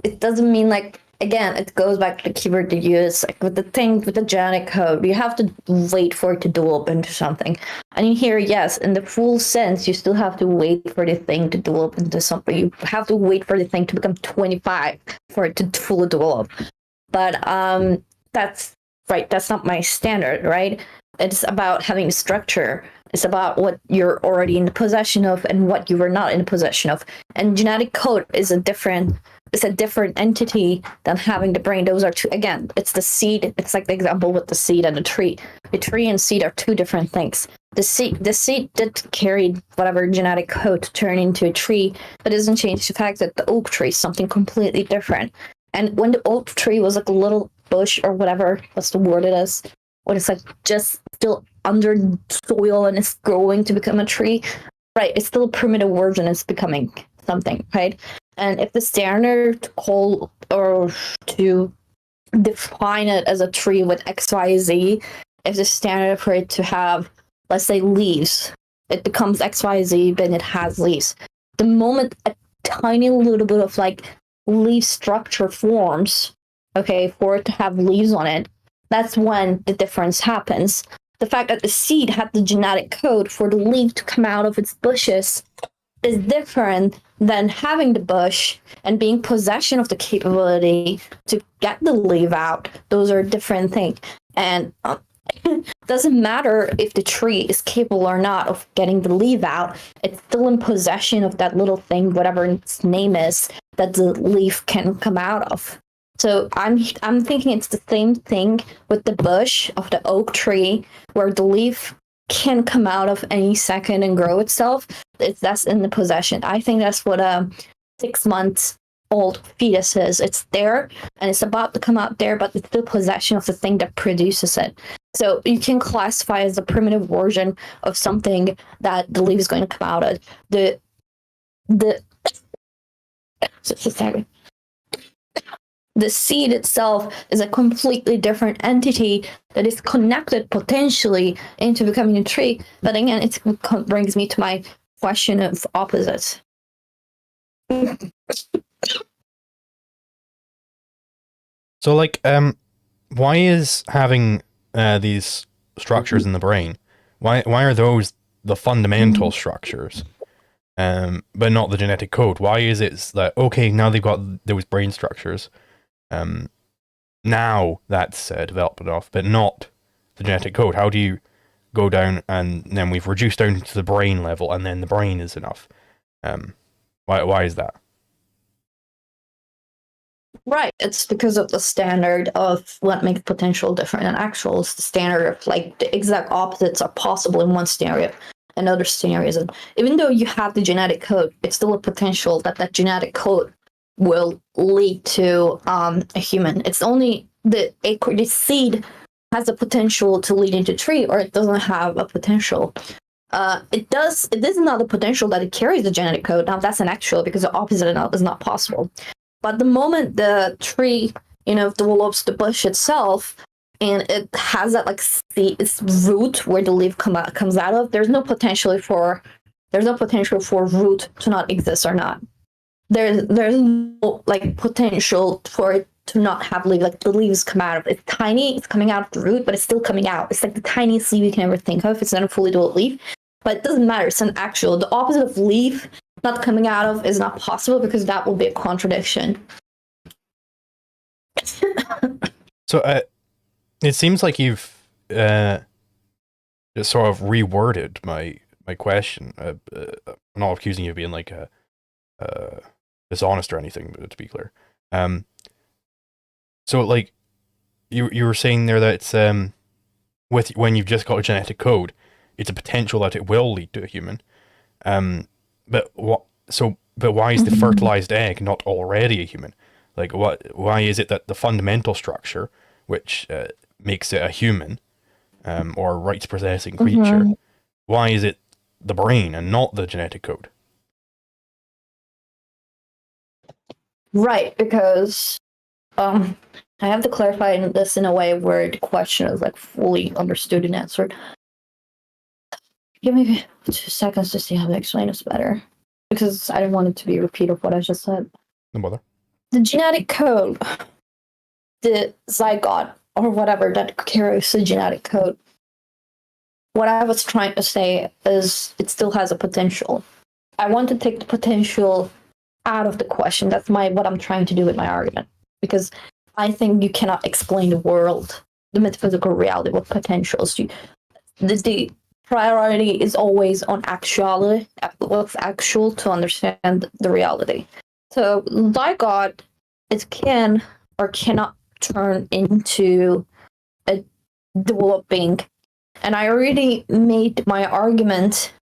[SPEAKER 1] it doesn't mean, like, again, it goes back to the keyword to use. Like with the genetic code, you have to wait for it to develop into something. And in here, yes, in the full sense, you still have to wait for the thing to develop into something. You have to wait for the thing to become 25 for it to fully develop. But that's right. That's not my standard, right? It's about having structure. It's about what you're already in the possession of and what you were not in the possession of. And genetic code is a different entity than having the brain. Those are two. Again, it's the seed. It's like the example with the seed and the tree. The tree and seed are two different things. The seed did carry whatever genetic code to turn into a tree, but it doesn't change the fact that the oak tree is something completely different. And when the oak tree was like a little bush or whatever, that's the word it is, when it's like just still under soil and it's growing to become a tree, right? It's still a primitive version. It's becoming something, right? And if the standard to call or to define it as a tree with X, Y, Z, if the standard for it to have, let's say, leaves, it becomes X, Y, Z, then it has leaves. The moment a tiny little bit of like leaf structure forms, okay, for it to have leaves on it, that's when the difference happens. The fact that the seed had the genetic code for the leaf to come out of its bushes is different than having the bush and being possession of the capability to get the leaf out. Those are different things. And it doesn't matter if the tree is capable or not of getting the leaf out. It's still in possession of that little thing, whatever its name is, that the leaf can come out of. So I'm thinking it's the same thing with the bush of the oak tree, where the leaf can come out of any second and grow itself. That's in the possession. I think that's what a 6 months old fetus is. It's there and it's about to come out there, but it's the possession of the thing that produces it. So you can classify as a primitive version of something that the leaf is going to come out of. The seed itself is a completely different entity that is connected potentially into becoming a tree. But again, it brings me to my question of opposites.
[SPEAKER 2] So, like, why is having these structures in the brain? Why are those the fundamental structures, but not the genetic code? Why is it that okay, now they've got those brain structures? now that's developed enough, but not the genetic code? How do you go down, and then we've reduced down to the brain level, and then the brain is enough? Why is that?
[SPEAKER 1] Right. It's because of the standard of what makes potential different than actual. It's the standard of like the exact opposites are possible in one scenario and other scenarios. And even though you have the genetic code, it's still a potential that that genetic code will lead to a human. It's only the seed has a potential to lead into a tree, or it doesn't have a potential. It is not the potential that it carries the genetic code. Now that's an actual, because the opposite is not possible. But the moment the tree, develops the bush itself, and it has that like its root where the leaf comes out of, there's no potential for root to not exist or not. There's no like potential for it to not have leaves. Like the leaves come out of it's tiny, it's coming out of the root, but it's still coming out. It's like the tiniest leaf you can ever think of. It's not a fully developed leaf, but it doesn't matter. It's an actual. The opposite of leaf not coming out of is not possible, because that will be a contradiction.
[SPEAKER 2] So it seems like you've just sort of reworded my question. I'm not accusing you of being like dishonest or anything, but to be clear. So like you were saying there that it's when you've just got a genetic code, it's a potential that it will lead to a human. But why is the fertilized egg not already a human? Like why is it that the fundamental structure, which makes it a human, or rights possessing creature, why is it the brain and not the genetic code?
[SPEAKER 1] Right, because I have to clarify this in a way where the question is like fully understood and answered. Give me 2 seconds to see how to explain this better, because I don't want it to be a repeat of what I just said.
[SPEAKER 2] No bother.
[SPEAKER 1] The genetic code, the zygote, or whatever that carries the genetic code, what I was trying to say is it still has a potential. I want to take the potential out of the question. That's what I'm trying to do with my argument, because I think you cannot explain the world, the metaphysical reality, with potentials. The priority is always on actuality, what's actual, to understand the reality. So zygote, it can or cannot turn into a developing. And I already made my argument.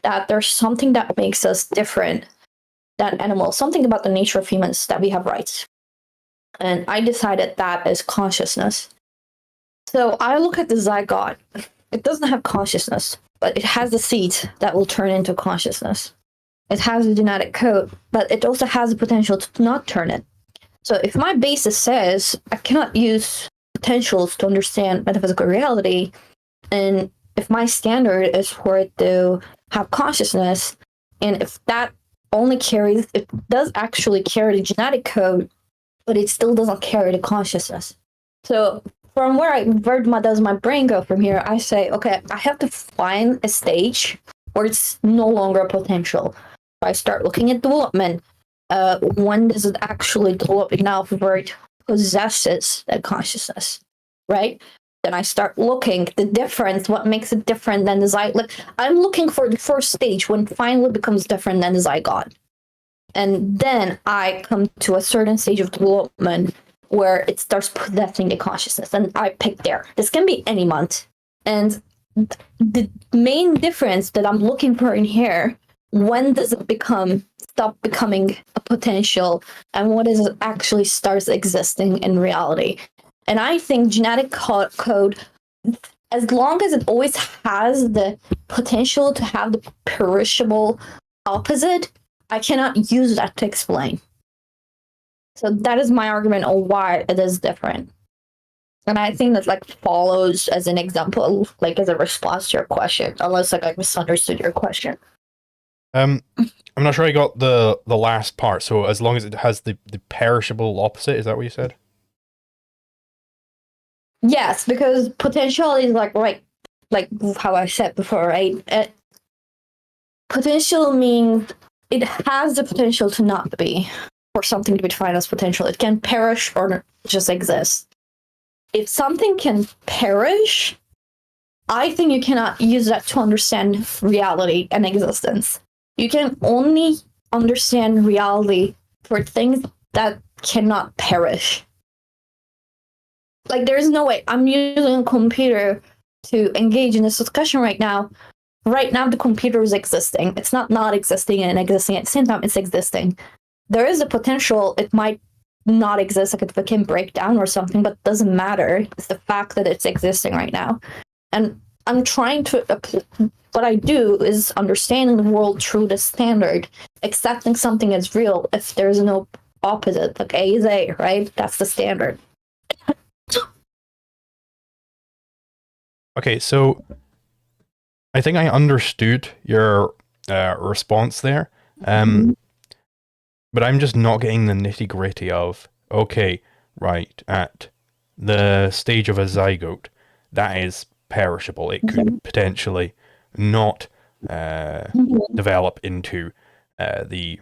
[SPEAKER 1] That there's something that makes us different than animals, something about the nature of humans, that we have rights. And I decided that is consciousness. So I look at the zygote. It doesn't have consciousness, but it has the seed that will turn into consciousness. It has a genetic code, but it also has the potential to not turn it. So if my basis says I cannot use potentials to understand metaphysical reality, and if my standard is for it to have consciousnness, and if that it does actually carry the genetic code, but it still doesn't carry the consciousness. So from where does my brain go from here? I say, okay, I have to find a stage where it's no longer a potential. So I start looking at development. When does it actually develop enough where it possesses that consciousness, right? Then I start looking the difference, what makes it different than the zygote. Like, I'm looking for the first stage when it finally becomes different than the zygote. And then I come to a certain stage of development where it starts possessing the consciousness, and I pick there. This can be any month. And the main difference that I'm looking for in here, when does it stop becoming a potential, and what is it actually starts existing in reality? And I think genetic code, as long as it always has the potential to have the perishable opposite, I cannot use that to explain. So that is my argument on why it is different. And I think that like follows as an example, like as a response to your question, unless like I misunderstood your question.
[SPEAKER 2] I'm not sure I got the last part. So as long as it has the perishable opposite, is that what you said?
[SPEAKER 1] Yes, because potentiality is like how I said before, right? Potential means it has the potential to not be, for something to be defined as potential. It can perish or just exist. If something can perish, I think you cannot use that to understand reality and existence. You can only understand reality for things that cannot perish. Like, there's no way. I'm using a computer to engage in this discussion right now. Right now, the computer is existing. It's not existing and existing at the same time. It's existing. There is a potential it might not exist, like if it can break down or something, but it doesn't matter. It's the fact that it's existing right now. And I'm trying to, what I do is understanding the world through the standard, accepting something as real if there's no opposite. Like A is A, right? That's the standard.
[SPEAKER 2] Okay, so I think I understood your response there, but I'm just not getting the nitty gritty of, okay, right, at the stage of a zygote, that is perishable. It could potentially not develop into the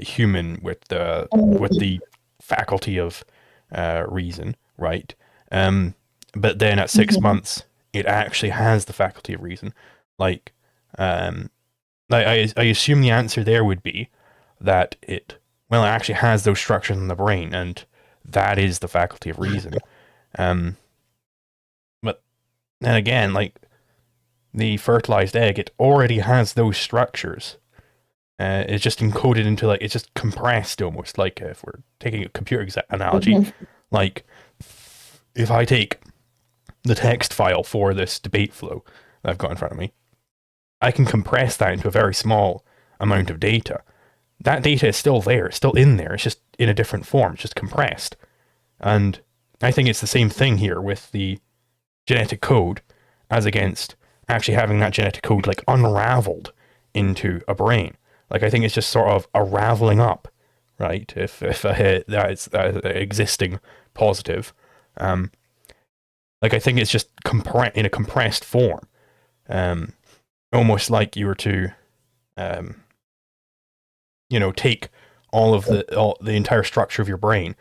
[SPEAKER 2] human with the faculty of reason, right? But then at 6 months, it actually has the faculty of reason. Like, I assume the answer there would be that it actually has those structures in the brain, and that is the faculty of reason. But then again, like, the fertilized egg, it already has those structures. It's just encoded into, like, it's just compressed almost, like, if we're taking a computer analogy, like, if I take the text file for this debate flow that I've got in front of me, I can compress that into a very small amount of data. That data is still there, it's still in there, it's just in a different form, it's just compressed. And I think it's the same thing here with the genetic code, as against actually having that genetic code, like, unraveled into a brain. Like, I think it's just sort of a raveling up, right? If that's existing positive. Like, I think it's just in a compressed form. Almost like you were to, take all of the entire structure of your brain,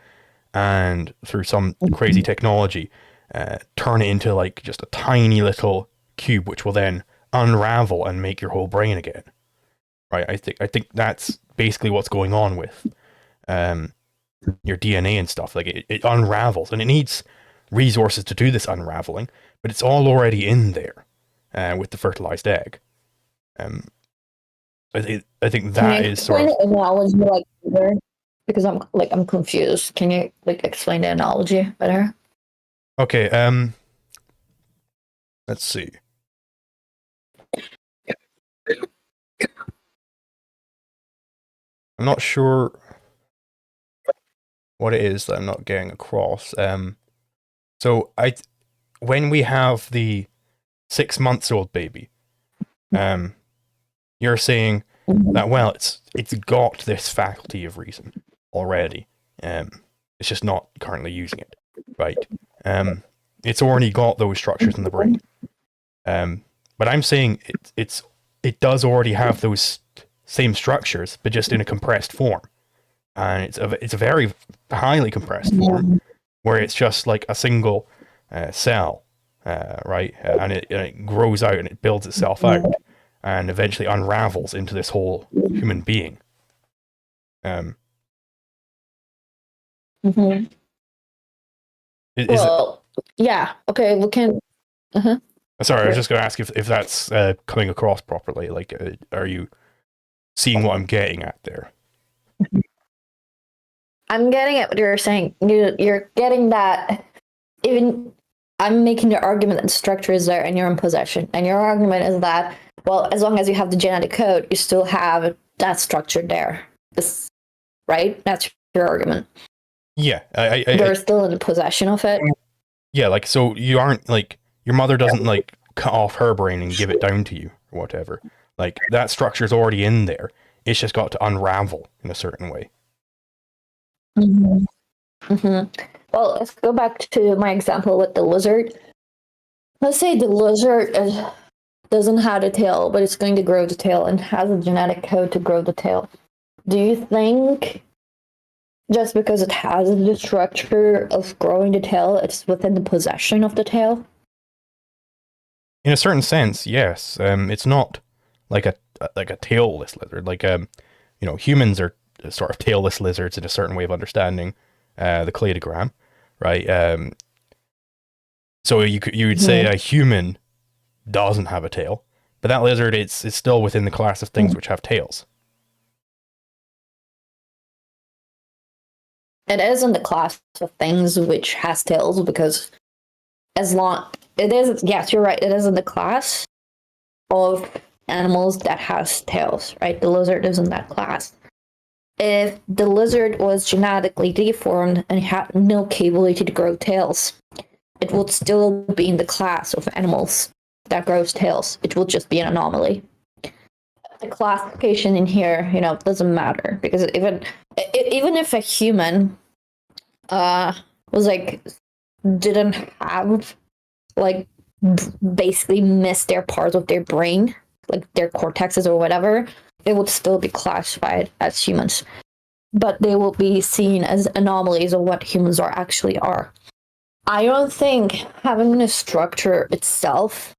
[SPEAKER 2] and through some crazy technology, turn it into, like, just a tiny little cube, which will then unravel and make your whole brain again. Right? I think that's basically what's going on with your DNA and stuff. Like, it unravels, and it needs resources to do this unraveling, but it's all already in there with the fertilized egg. I think that is sort of.
[SPEAKER 1] Can you explain the analogy like better? Because I'm confused. Can you, like, explain the analogy better?
[SPEAKER 2] Okay. Let's see. I'm not sure what it is that I'm not getting across. So when we have the 6 months old baby, you're saying that, well, it's got this faculty of reason already. It's just not currently using it, right? It's already got those structures in the brain. But I'm saying it does already have those same structures, but just in a compressed form. And it's a very highly compressed form, where it's just like a single cell, right? And it grows out and it builds itself out, and eventually unravels into this whole human being.
[SPEAKER 1] Yeah. Okay. We can.
[SPEAKER 2] Sorry, I was just going to ask if that's coming across properly. Like, are you seeing what I'm getting at there?
[SPEAKER 1] I'm getting at what you're saying. You're getting that. Even I'm making the argument that the structure is there and you're in possession. And your argument is that, well, as long as you have the genetic code, you still have that structure there. Right? That's your argument.
[SPEAKER 2] Yeah.
[SPEAKER 1] You're still in possession of it.
[SPEAKER 2] Yeah, like, so you aren't, like, your mother doesn't, like, cut off her brain and give it down to you or whatever. Like, that structure's already in there. It's just got to unravel in a certain way.
[SPEAKER 1] Well, let's go back to my example with the lizard. Let's say the lizard doesn't have a tail, but it's going to grow the tail and has a genetic code to grow the tail. Do you think Just because it has the structure of growing the tail, it's within the possession of the tail?
[SPEAKER 2] In a certain sense, yes. It's not like a tailless lizard. Like humans are sort of tailless lizards in a certain way of understanding the cladogram, right? So you would say a human doesn't have a tail, but that lizard it's still within the class of things which have tails.
[SPEAKER 1] It is in the class of things which has tails because as long it is, yes, you're right. It is in the class of animals that has tails, right? The lizard is in that class. If the lizard was genetically deformed and had no capability to grow tails, it would still be in the class of animals that grows tails. It will just be an anomaly. The classification in here, doesn't matter because even if a human was like didn't have like basically miss their parts of their brain, like their cortexes or whatever, it would still be classified as humans. But they will be seen as anomalies of what humans are. I don't think having a structure itself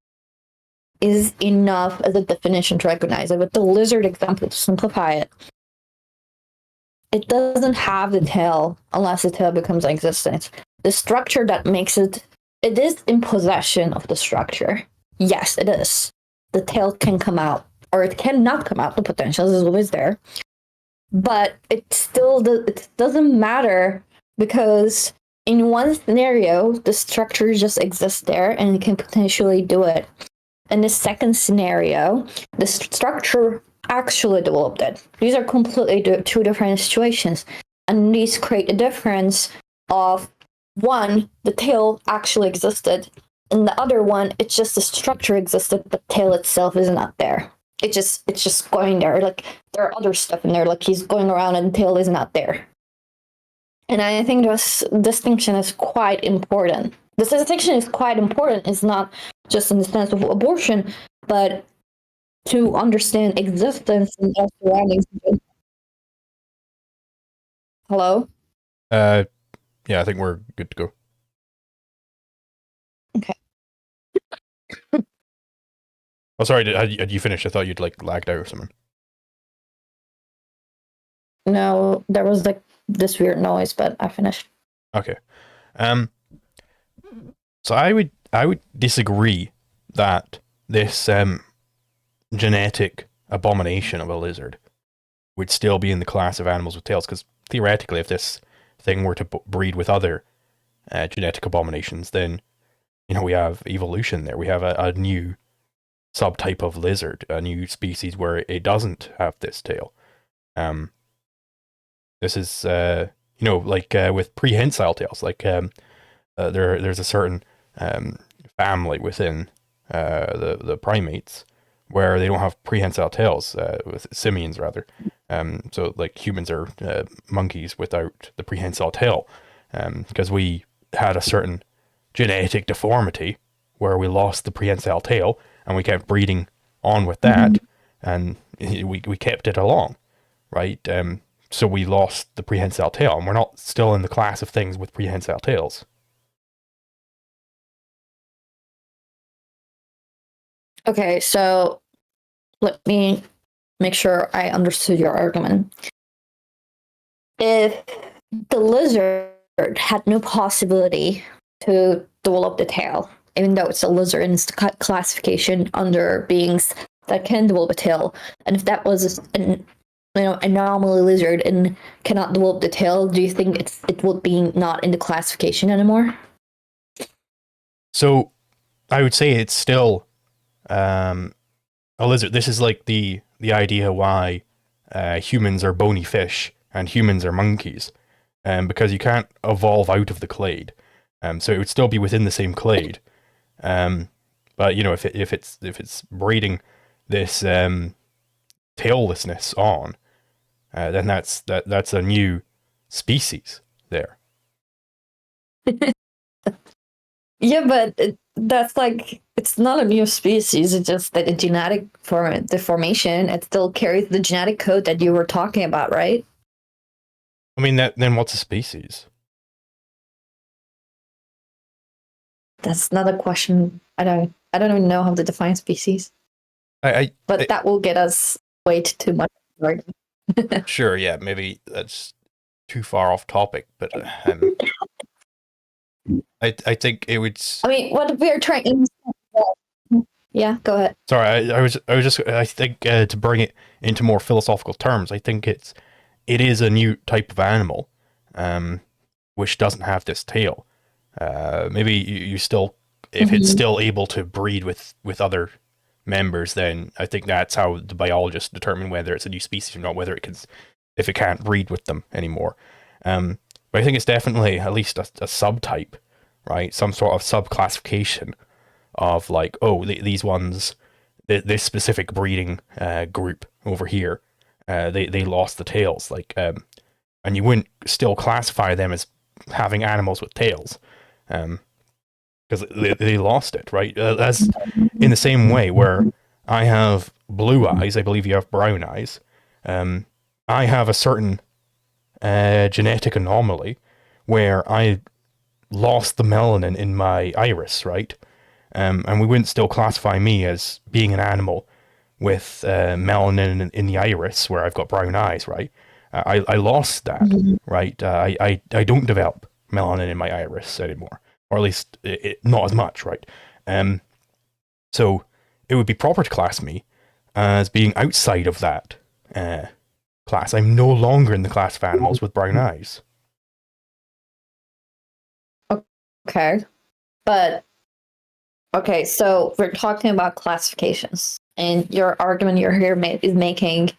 [SPEAKER 1] is enough as a definition to recognize it. With the lizard example, to simplify it, it doesn't have the tail unless the tail becomes in existence. The structure that makes it is in possession of the structure. Yes, it is. The tail can come out, or it cannot come out. The potential is always there. But it doesn't matter because in one scenario, the structure just exists there and it can potentially do it. In the second scenario, the structure actually developed it. These are completely two different situations. And these create a difference of one, the tail actually existed, and the other one, it's just the structure existed, but tail itself is not there. It's just going there. Like there are other stuff in there, like he's going around and the tail is not there. And I think this distinction is quite important. This distinction is quite important. It's not just in the sense of abortion, but to understand existence and our surroundings. Hello?
[SPEAKER 2] Yeah, I think we're good to go.
[SPEAKER 1] Okay.
[SPEAKER 2] Oh, sorry, had you finished? I thought you'd like lagged out or something.
[SPEAKER 1] No, there was like this weird noise, but I finished.
[SPEAKER 2] Okay. So I would disagree that this genetic abomination of a lizard would still be in the class of animals with tails, because theoretically, if this thing were to breed with other genetic abominations, then we have evolution there. We have a new subtype of lizard, a new species where it doesn't have this tail. This is like with prehensile tails, like there's a certain family within the primates where they don't have prehensile tails, with simians rather. So like humans are monkeys without the prehensile tail, because we had a certain genetic deformity where we lost the prehensile tail and we kept breeding on with that, and we kept it along, right? So we lost the prehensile tail, and we're not still in the class of things with prehensile tails.
[SPEAKER 1] Okay, so let me make sure I understood your argument. If the lizard had no possibility to develop the tail, even though it's a lizard and it's classification under beings that can develop a tail, and if that was an anomaly lizard and cannot develop the tail, do you think it would be not in the classification anymore?
[SPEAKER 2] So I would say it's still a lizard. This is like the idea why humans are bony fish and humans are monkeys, because you can't evolve out of the clade. So it would still be within the same clade. But if it's breeding this taillessness on, then that's a new species there.
[SPEAKER 1] Yeah, but that's like, it's not a new species. It's just that a genetic deformation. It still carries the genetic code that you were talking about, right?
[SPEAKER 2] I mean, then what's a species?
[SPEAKER 1] That's another question. I don't even know how to define species. But that will get us way too much.
[SPEAKER 2] Sure, yeah, maybe that's too far off topic, but I think it would.
[SPEAKER 1] I mean, what we're trying. Yeah, go ahead.
[SPEAKER 2] Sorry, I think to bring it into more philosophical terms, I think it is a new type of animal, which doesn't have this tail. Maybe you still, if it's still able to breed with other members, then I think that's how the biologists determine whether it's a new species or not, whether it can, if it can't breed with them anymore. But I think it's definitely at least a subtype, right? Some sort of subclassification of like, oh, these ones, this specific breeding group over here, they lost the tails, like, and you wouldn't still classify them as having animals with tails, because they lost it, right? As in the same way where I have blue eyes, I believe you have brown eyes. I have a certain genetic anomaly where I lost the melanin in my iris, right? And we wouldn't still classify me as being an animal with melanin in the iris where I've got brown eyes, right? I lost that, right? I don't develop melanin in my iris anymore, or at least not as much, right? So it would be proper to class me as being outside of that class. I'm no longer in the class of animals with brown eyes.
[SPEAKER 1] Okay, but okay, so we're talking about classifications, and your argument you're here is making,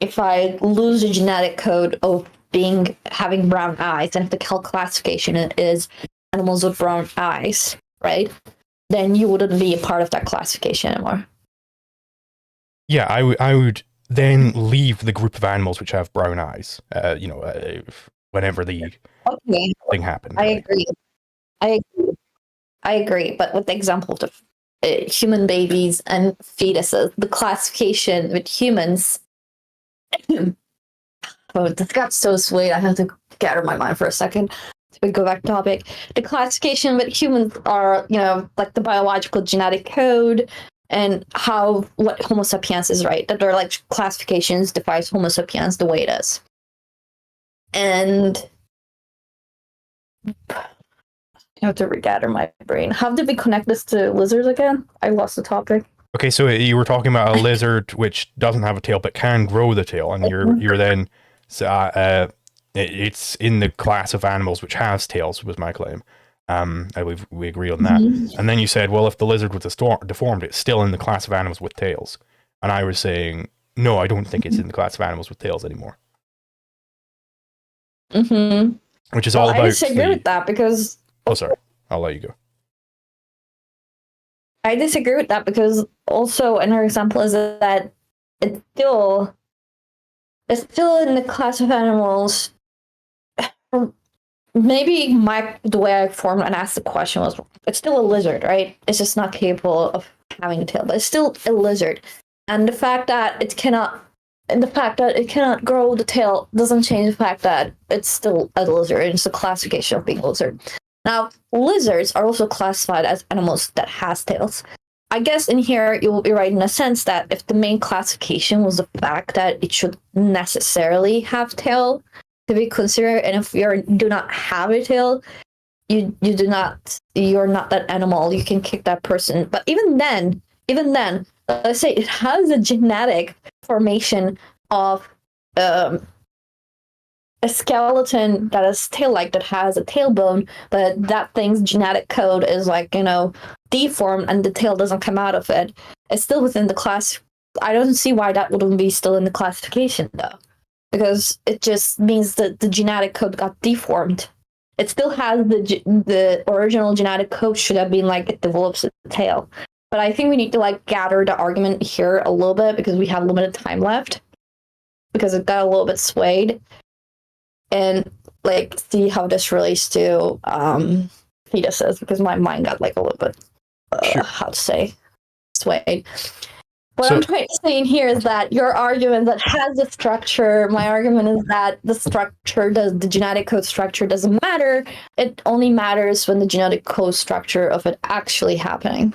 [SPEAKER 1] if I lose the genetic code of having brown eyes, and if the classification is animals with brown eyes, right? Then you wouldn't be a part of that classification anymore.
[SPEAKER 2] Yeah, I would then leave the group of animals which have brown eyes. Whenever the thing happened.
[SPEAKER 1] I agree, but with the example of human babies and fetuses, the classification with humans. Oh, this got so sweet. I have to get out of my mind for a second. We go back to topic. The classification with humans are, like the biological genetic code and what Homo sapiens is, right? That are like classifications defines Homo sapiens the way it is. And I have to regather my brain. How did we connect this to lizards again? I lost the topic.
[SPEAKER 2] Okay, so you were talking about a lizard which doesn't have a tail but can grow the tail, and you're then it's in the class of animals which has tails, was my claim. We agree on that. And then you said, well, if the lizard was deformed, it's still in the class of animals with tails. And I was saying, no, I don't think it's in the class of animals with tails anymore. Which is all about. I
[SPEAKER 1] disagree with that because.
[SPEAKER 2] Oh, sorry. I'll let you go.
[SPEAKER 1] I disagree with that because also another example is that it's still in the class of animals. Maybe the way I formed and asked the question was, it's still a lizard, right? It's just not capable of having a tail, but it's still a lizard. And the fact that it cannot grow the tail doesn't change the fact that it's still a lizard. It's a classification of being a lizard. Now, lizards are also classified as animals that has tails. I guess in here you will be right in a sense that if the main classification was the fact that it should necessarily have tail to be considered, and if you do not have a tail, you're not that animal. You can kick that person. But even then, let's say it has a genetic formation of a skeleton that is tail-like, that has a tailbone, but that thing's genetic code is deformed and the tail doesn't come out of it. It's still within the class. I don't see why that wouldn't be still in the classification though, because it just means that the genetic code got deformed. It still has the original genetic code should have been it develops a tail. But I think we need to gather the argument here a little bit because we have limited time left, because it got a little bit swayed. And see how this relates to fetuses, because my mind got a little bit
[SPEAKER 2] sure.
[SPEAKER 1] how to say swayed. What I'm trying to say in here is that your argument that has a structure, my argument is that the genetic code structure doesn't matter. It only matters when the genetic code structure of it actually happening.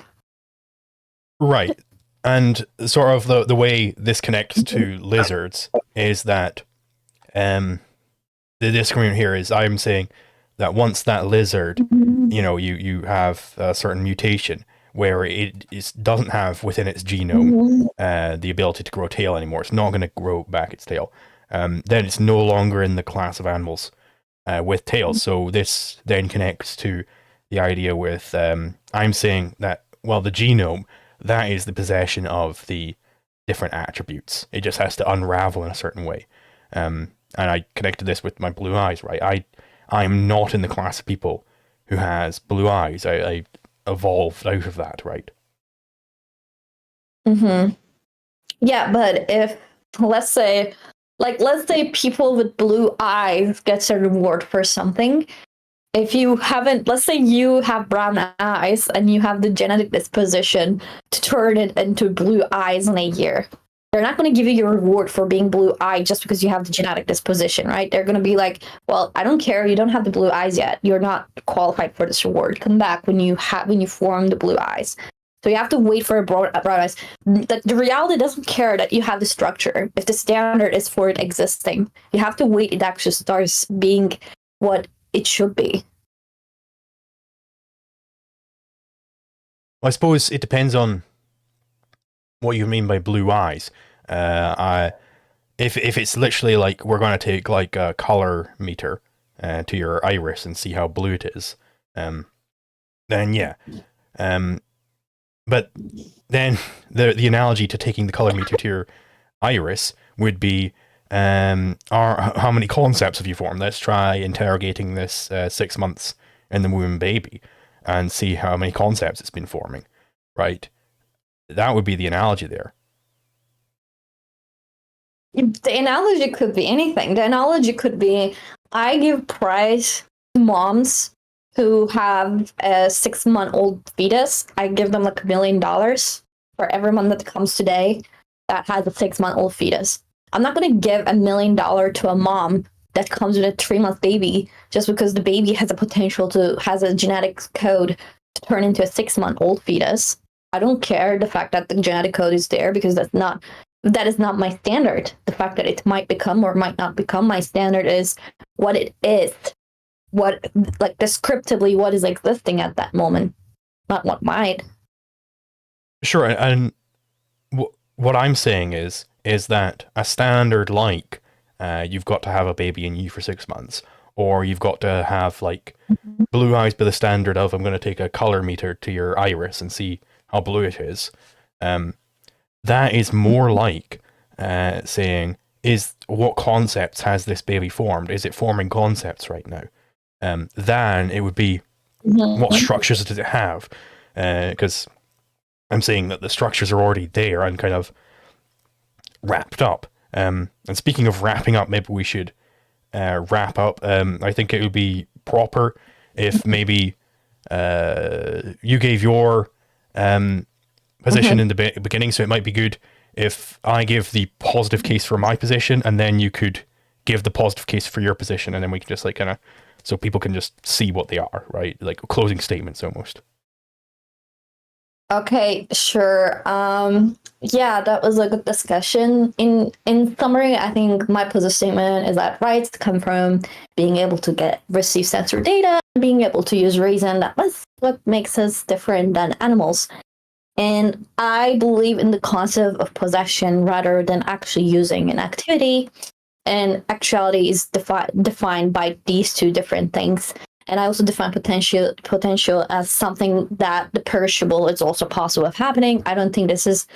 [SPEAKER 2] Right. And sort of the way this connects to lizards is that the disagreement here is I'm saying that once that lizard, you have a certain mutation where it doesn't have within its genome the ability to grow a tail anymore. It's not going to grow back its tail. Then it's no longer in the class of animals with tails. So this then connects to the idea with I'm saying that, well, the genome, that is the possession of the different attributes. It just has to unravel in a certain way. And I connected this with my blue eyes, right? I'm not in the class of people who has blue eyes. I evolved out of that, right?
[SPEAKER 1] Yeah, but if let's say people with blue eyes gets a reward for something. If you haven't, let's say you have brown eyes and you have the genetic disposition to turn it into blue eyes in a year, they're not going to give you your reward for being blue-eyed just because you have the genetic disposition, right? They're going to be like, well, I don't care. You don't have the blue eyes yet. You're not qualified for this reward. Come back when you form the blue eyes. So you have to wait for a brown eyes. The reality doesn't care that you have the structure. If the standard is for it existing, you have to wait. It actually starts being what it should be.
[SPEAKER 2] I suppose it depends on what you mean by blue eyes. If it's literally like we're going to take like a color meter to your iris and see how blue it is, then yeah. But then the analogy to taking the color meter to your iris would be how many concepts have you formed? Let's try interrogating this 6 months in the womb baby and see how many concepts it's been forming, right? That would be the analogy there.
[SPEAKER 1] The analogy could be anything. The analogy could be, I give prize to moms who have a 6-month-old fetus. I give them like $1 million for every month that comes today that has a 6-month-old fetus. I'm not going to give $1 million to a mom that comes with a 3-month baby just because the baby has a genetic code to turn into a 6-month-old fetus. I don't care the fact that the genetic code is there because that is not my standard. The fact that it might become or might not become my standard is what it is. What, like, descriptively, what is existing at that moment, not what might.
[SPEAKER 2] Sure, and what I'm saying is that a standard like you've got to have a baby in you for 6 months, or you've got to have like blue eyes by the standard of I'm going to take a color meter to your iris and see how blue it is. That is more like saying, what concepts has this baby formed? Is it forming concepts right now? Than it would be, what structures does it have? Because I'm saying that the structures are already there and kind of wrapped up. And speaking of wrapping up, maybe we should wrap up. I think it would be proper if maybe you gave your position in the beginning, so it might be good if I give the positive case for my position and then you could give the positive case for your position, and then we can just like kind of, so people can just see what they are, right? Like closing statements almost.
[SPEAKER 1] Okay, sure. Yeah, that was a good discussion. In summary, I think my position statement is that rights come from being able to receive sensory data, being able to use reason. That's what makes us different than animals. And I believe in the concept of possession rather than actually using an activity. And actuality is defined by these two different things. And I also define potential as something that the perishable is also possible of happening. I don't think this is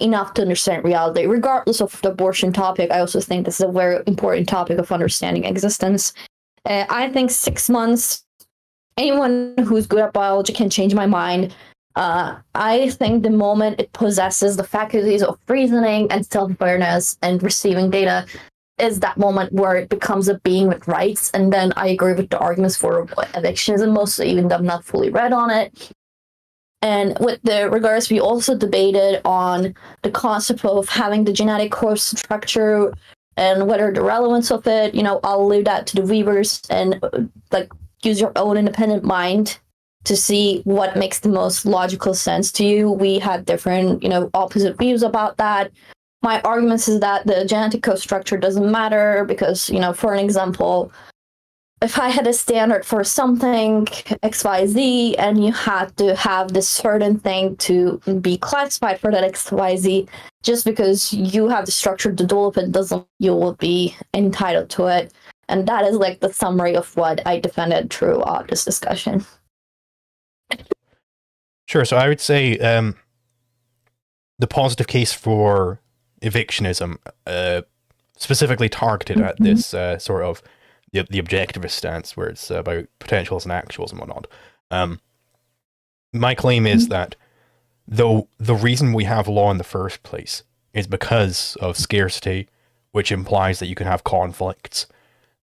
[SPEAKER 1] enough to understand reality. Regardless of the abortion topic, I also think this is a very important topic of understanding existence. I think 6 months, anyone who's good at biology can change my mind. I think the moment it possesses the faculties of reasoning and self-awareness and receiving data is that moment where it becomes a being with rights. And then I agree with the arguments for evictionism, mostly, even though I'm not fully read on it. And with the regards, we also debated on the concept of having the genetic course structure and whether the relevance of it. I'll leave that to the viewers and like use your own independent mind to see what makes the most logical sense to you. We had different, opposite views about that. My arguments is that the genetic code structure doesn't matter because, for an example, if I had a standard for something XYZ and you had to have this certain thing to be classified for that XYZ, just because you have the structure to develop it doesn't you will be entitled to it. And that is like the summary of what I defended throughout this discussion.
[SPEAKER 2] Sure. So I would say the positive case for evictionism, specifically targeted at this sort of the objectivist stance, where it's about potentials and actuals and whatnot. My claim is that though the reason we have law in the first place is because of scarcity, which implies that you can have conflicts,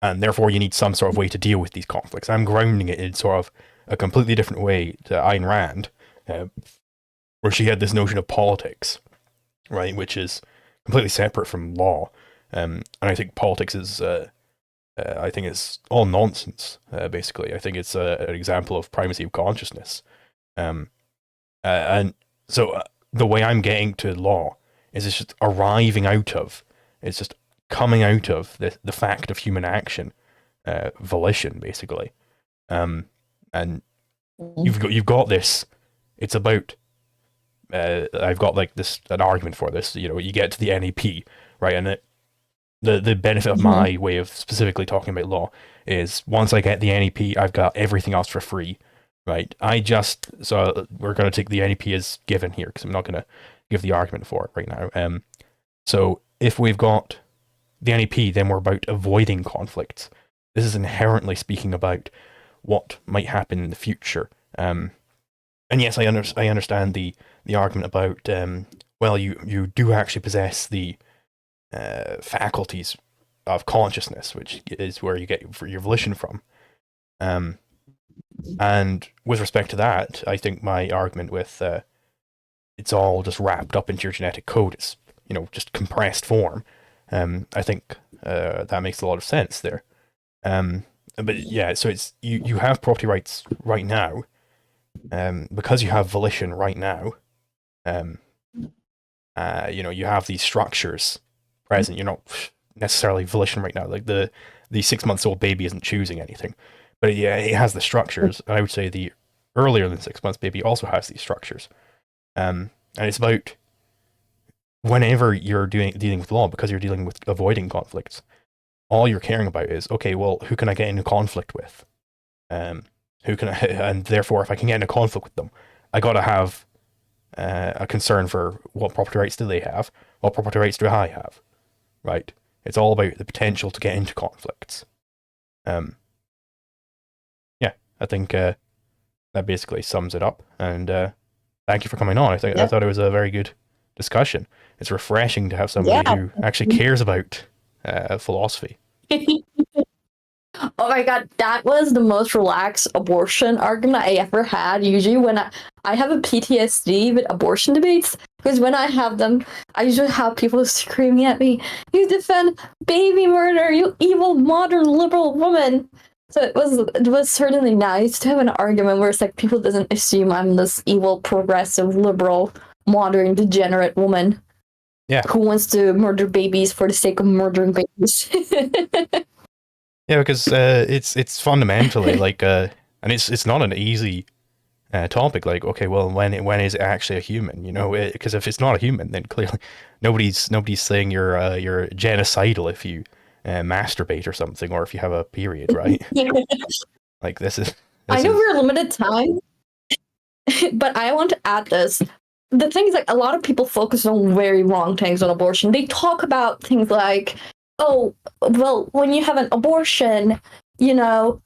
[SPEAKER 2] and therefore you need some sort of way to deal with these conflicts. I'm grounding it in sort of a completely different way to Ayn Rand, where she had this notion of politics, right, which is completely separate from law. And I think politics is, I think it's all nonsense, basically. I think it's an example of primacy of consciousness. And so the way I'm getting to law is it's just arriving out of, it's just coming out of the fact of human action, volition, basically. And you've got this. It's about. I've got like an argument for this. You get to the NEP, right, and the benefit of my way of specifically talking about law is once I get the NEP, I've got everything else for free, right? So we're going to take the NEP as given here because I'm not going to give the argument for it right now. So if we've got the NEP, then we're about avoiding conflicts. This is inherently speaking about what might happen in the future. And yes, I understand the argument about well, you do actually possess the faculties of consciousness, which is where you get your volition from. And with respect to that, I think my argument with it's all just wrapped up into your genetic code. It's just compressed form. I think that makes a lot of sense there. But yeah, so it's you have property rights right now. Because you have volition right now, you have these structures present. You're not necessarily volition right now. Like the 6-month-old baby isn't choosing anything, but yeah, it has the structures. And I would say the earlier than 6 months baby also has these structures. And it's about whenever you're dealing with law, because you're dealing with avoiding conflicts, all you're caring about is, okay, well, who can I get into conflict with? Who can I, and therefore, if I can get in a conflict with them, I got to have a concern for what property rights do they have, what property rights do I have, right? It's all about the potential to get into conflicts. Yeah, I think that basically sums it up. And thank you for coming on. I thought it was a very good discussion. It's refreshing to have somebody who actually cares about philosophy.
[SPEAKER 1] Oh my god, that was the most relaxed abortion argument I ever had. Usually when I have a PTSD with abortion debates, because when I have them, I usually have people screaming at me, "You defend baby murder, you evil modern liberal woman." So it was certainly nice to have an argument where it's like people doesn't assume I'm this evil, progressive, liberal, modern, degenerate woman.
[SPEAKER 2] Yeah.
[SPEAKER 1] Who wants to murder babies for the sake of murdering babies.
[SPEAKER 2] Yeah, because it's fundamentally like and it's not an easy topic. Like, okay, well, when is it actually a human? Because if it's not a human, then clearly nobody's saying you're genocidal if you masturbate or something, or if you have a period, right? Like this
[SPEAKER 1] I know we're limited time, but I want to add this. The thing is, like, a lot of people focus on very wrong things on abortion. They talk about things like, oh, well, when you have an abortion, well,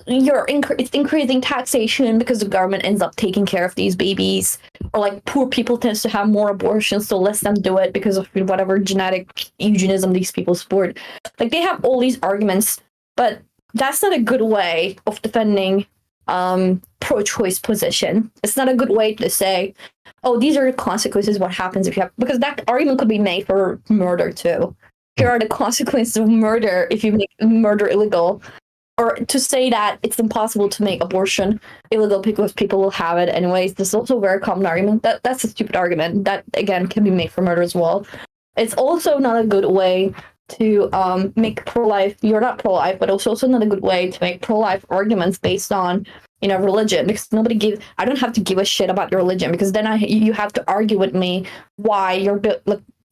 [SPEAKER 1] it's increasing taxation because the government ends up taking care of these babies, or like poor people tends to have more abortions, so less them do it because of whatever genetic eugenism these people support. Like, they have all these arguments, but that's not a good way of defending pro-choice position. It's not a good way to say, oh, these are the consequences, what happens if you have, because that argument could be made for murder too. Here are the consequences of murder if you make murder illegal. Or to say that it's impossible to make abortion illegal because people will have it anyways. This is also a very common argument. That's a stupid argument. That, again, can be made for murder as well. It's also not a good way to make pro-life, you're not pro-life, but it's also not a good way to make pro-life arguments based on, you know, religion, because I don't have to give a shit about your religion, because then you have to argue with me why your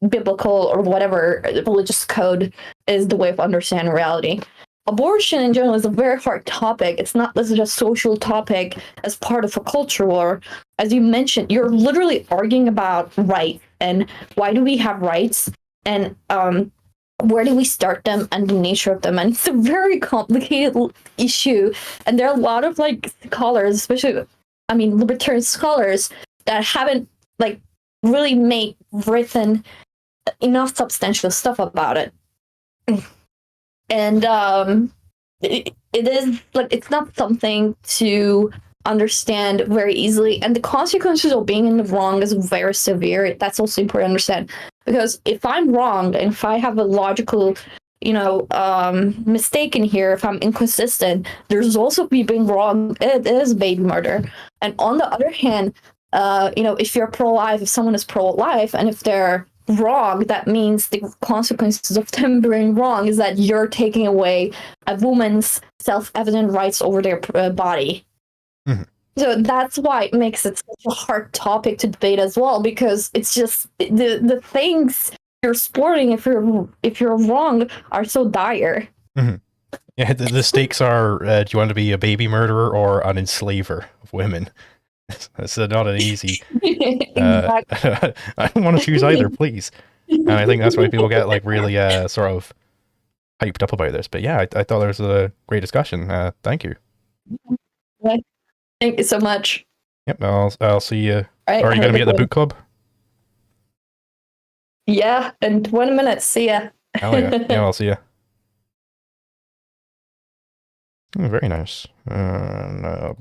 [SPEAKER 1] biblical or whatever religious code is the way of understanding reality. Abortion in general is a very hard topic. It's not just a social topic as part of a culture war. As you mentioned, you're literally arguing about rights and why do we have rights and where do we start them and the nature of them. And it's a very complicated issue. And there are a lot of scholars, especially, libertarian scholars, that haven't really written enough substantial stuff about it. And it is it's not something to understand very easily, and the consequences of being in the wrong is very severe. That's also important to understand, because if I'm wrong and if I have a logical mistake in here, if I'm inconsistent, there's also me being wrong. It is baby murder. And on the other hand, if you're pro-life, if someone is pro-life, and if they're wrong, that means the consequences of them being wrong is that you're taking away a woman's self-evident rights over their body.
[SPEAKER 2] Mm-hmm.
[SPEAKER 1] So that's why it makes it such a hard topic to debate as well, because it's just the things you're sporting if you're wrong are so dire.
[SPEAKER 2] Mm-hmm. Yeah, the stakes are: do you want to be a baby murderer or an enslaver of women? That's not an easy.
[SPEAKER 1] Exactly.
[SPEAKER 2] I don't want to choose either, please. And I think that's why people get really sort of hyped up about this. But yeah, I thought there was a great discussion. Thank you.
[SPEAKER 1] Thank you so much.
[SPEAKER 2] Yep, I'll see you.
[SPEAKER 1] Right,
[SPEAKER 2] are you going to be at the book club?
[SPEAKER 1] Yeah, in 20 minutes. See ya.
[SPEAKER 2] Hell yeah. Yeah, I'll see you. Oh, very nice.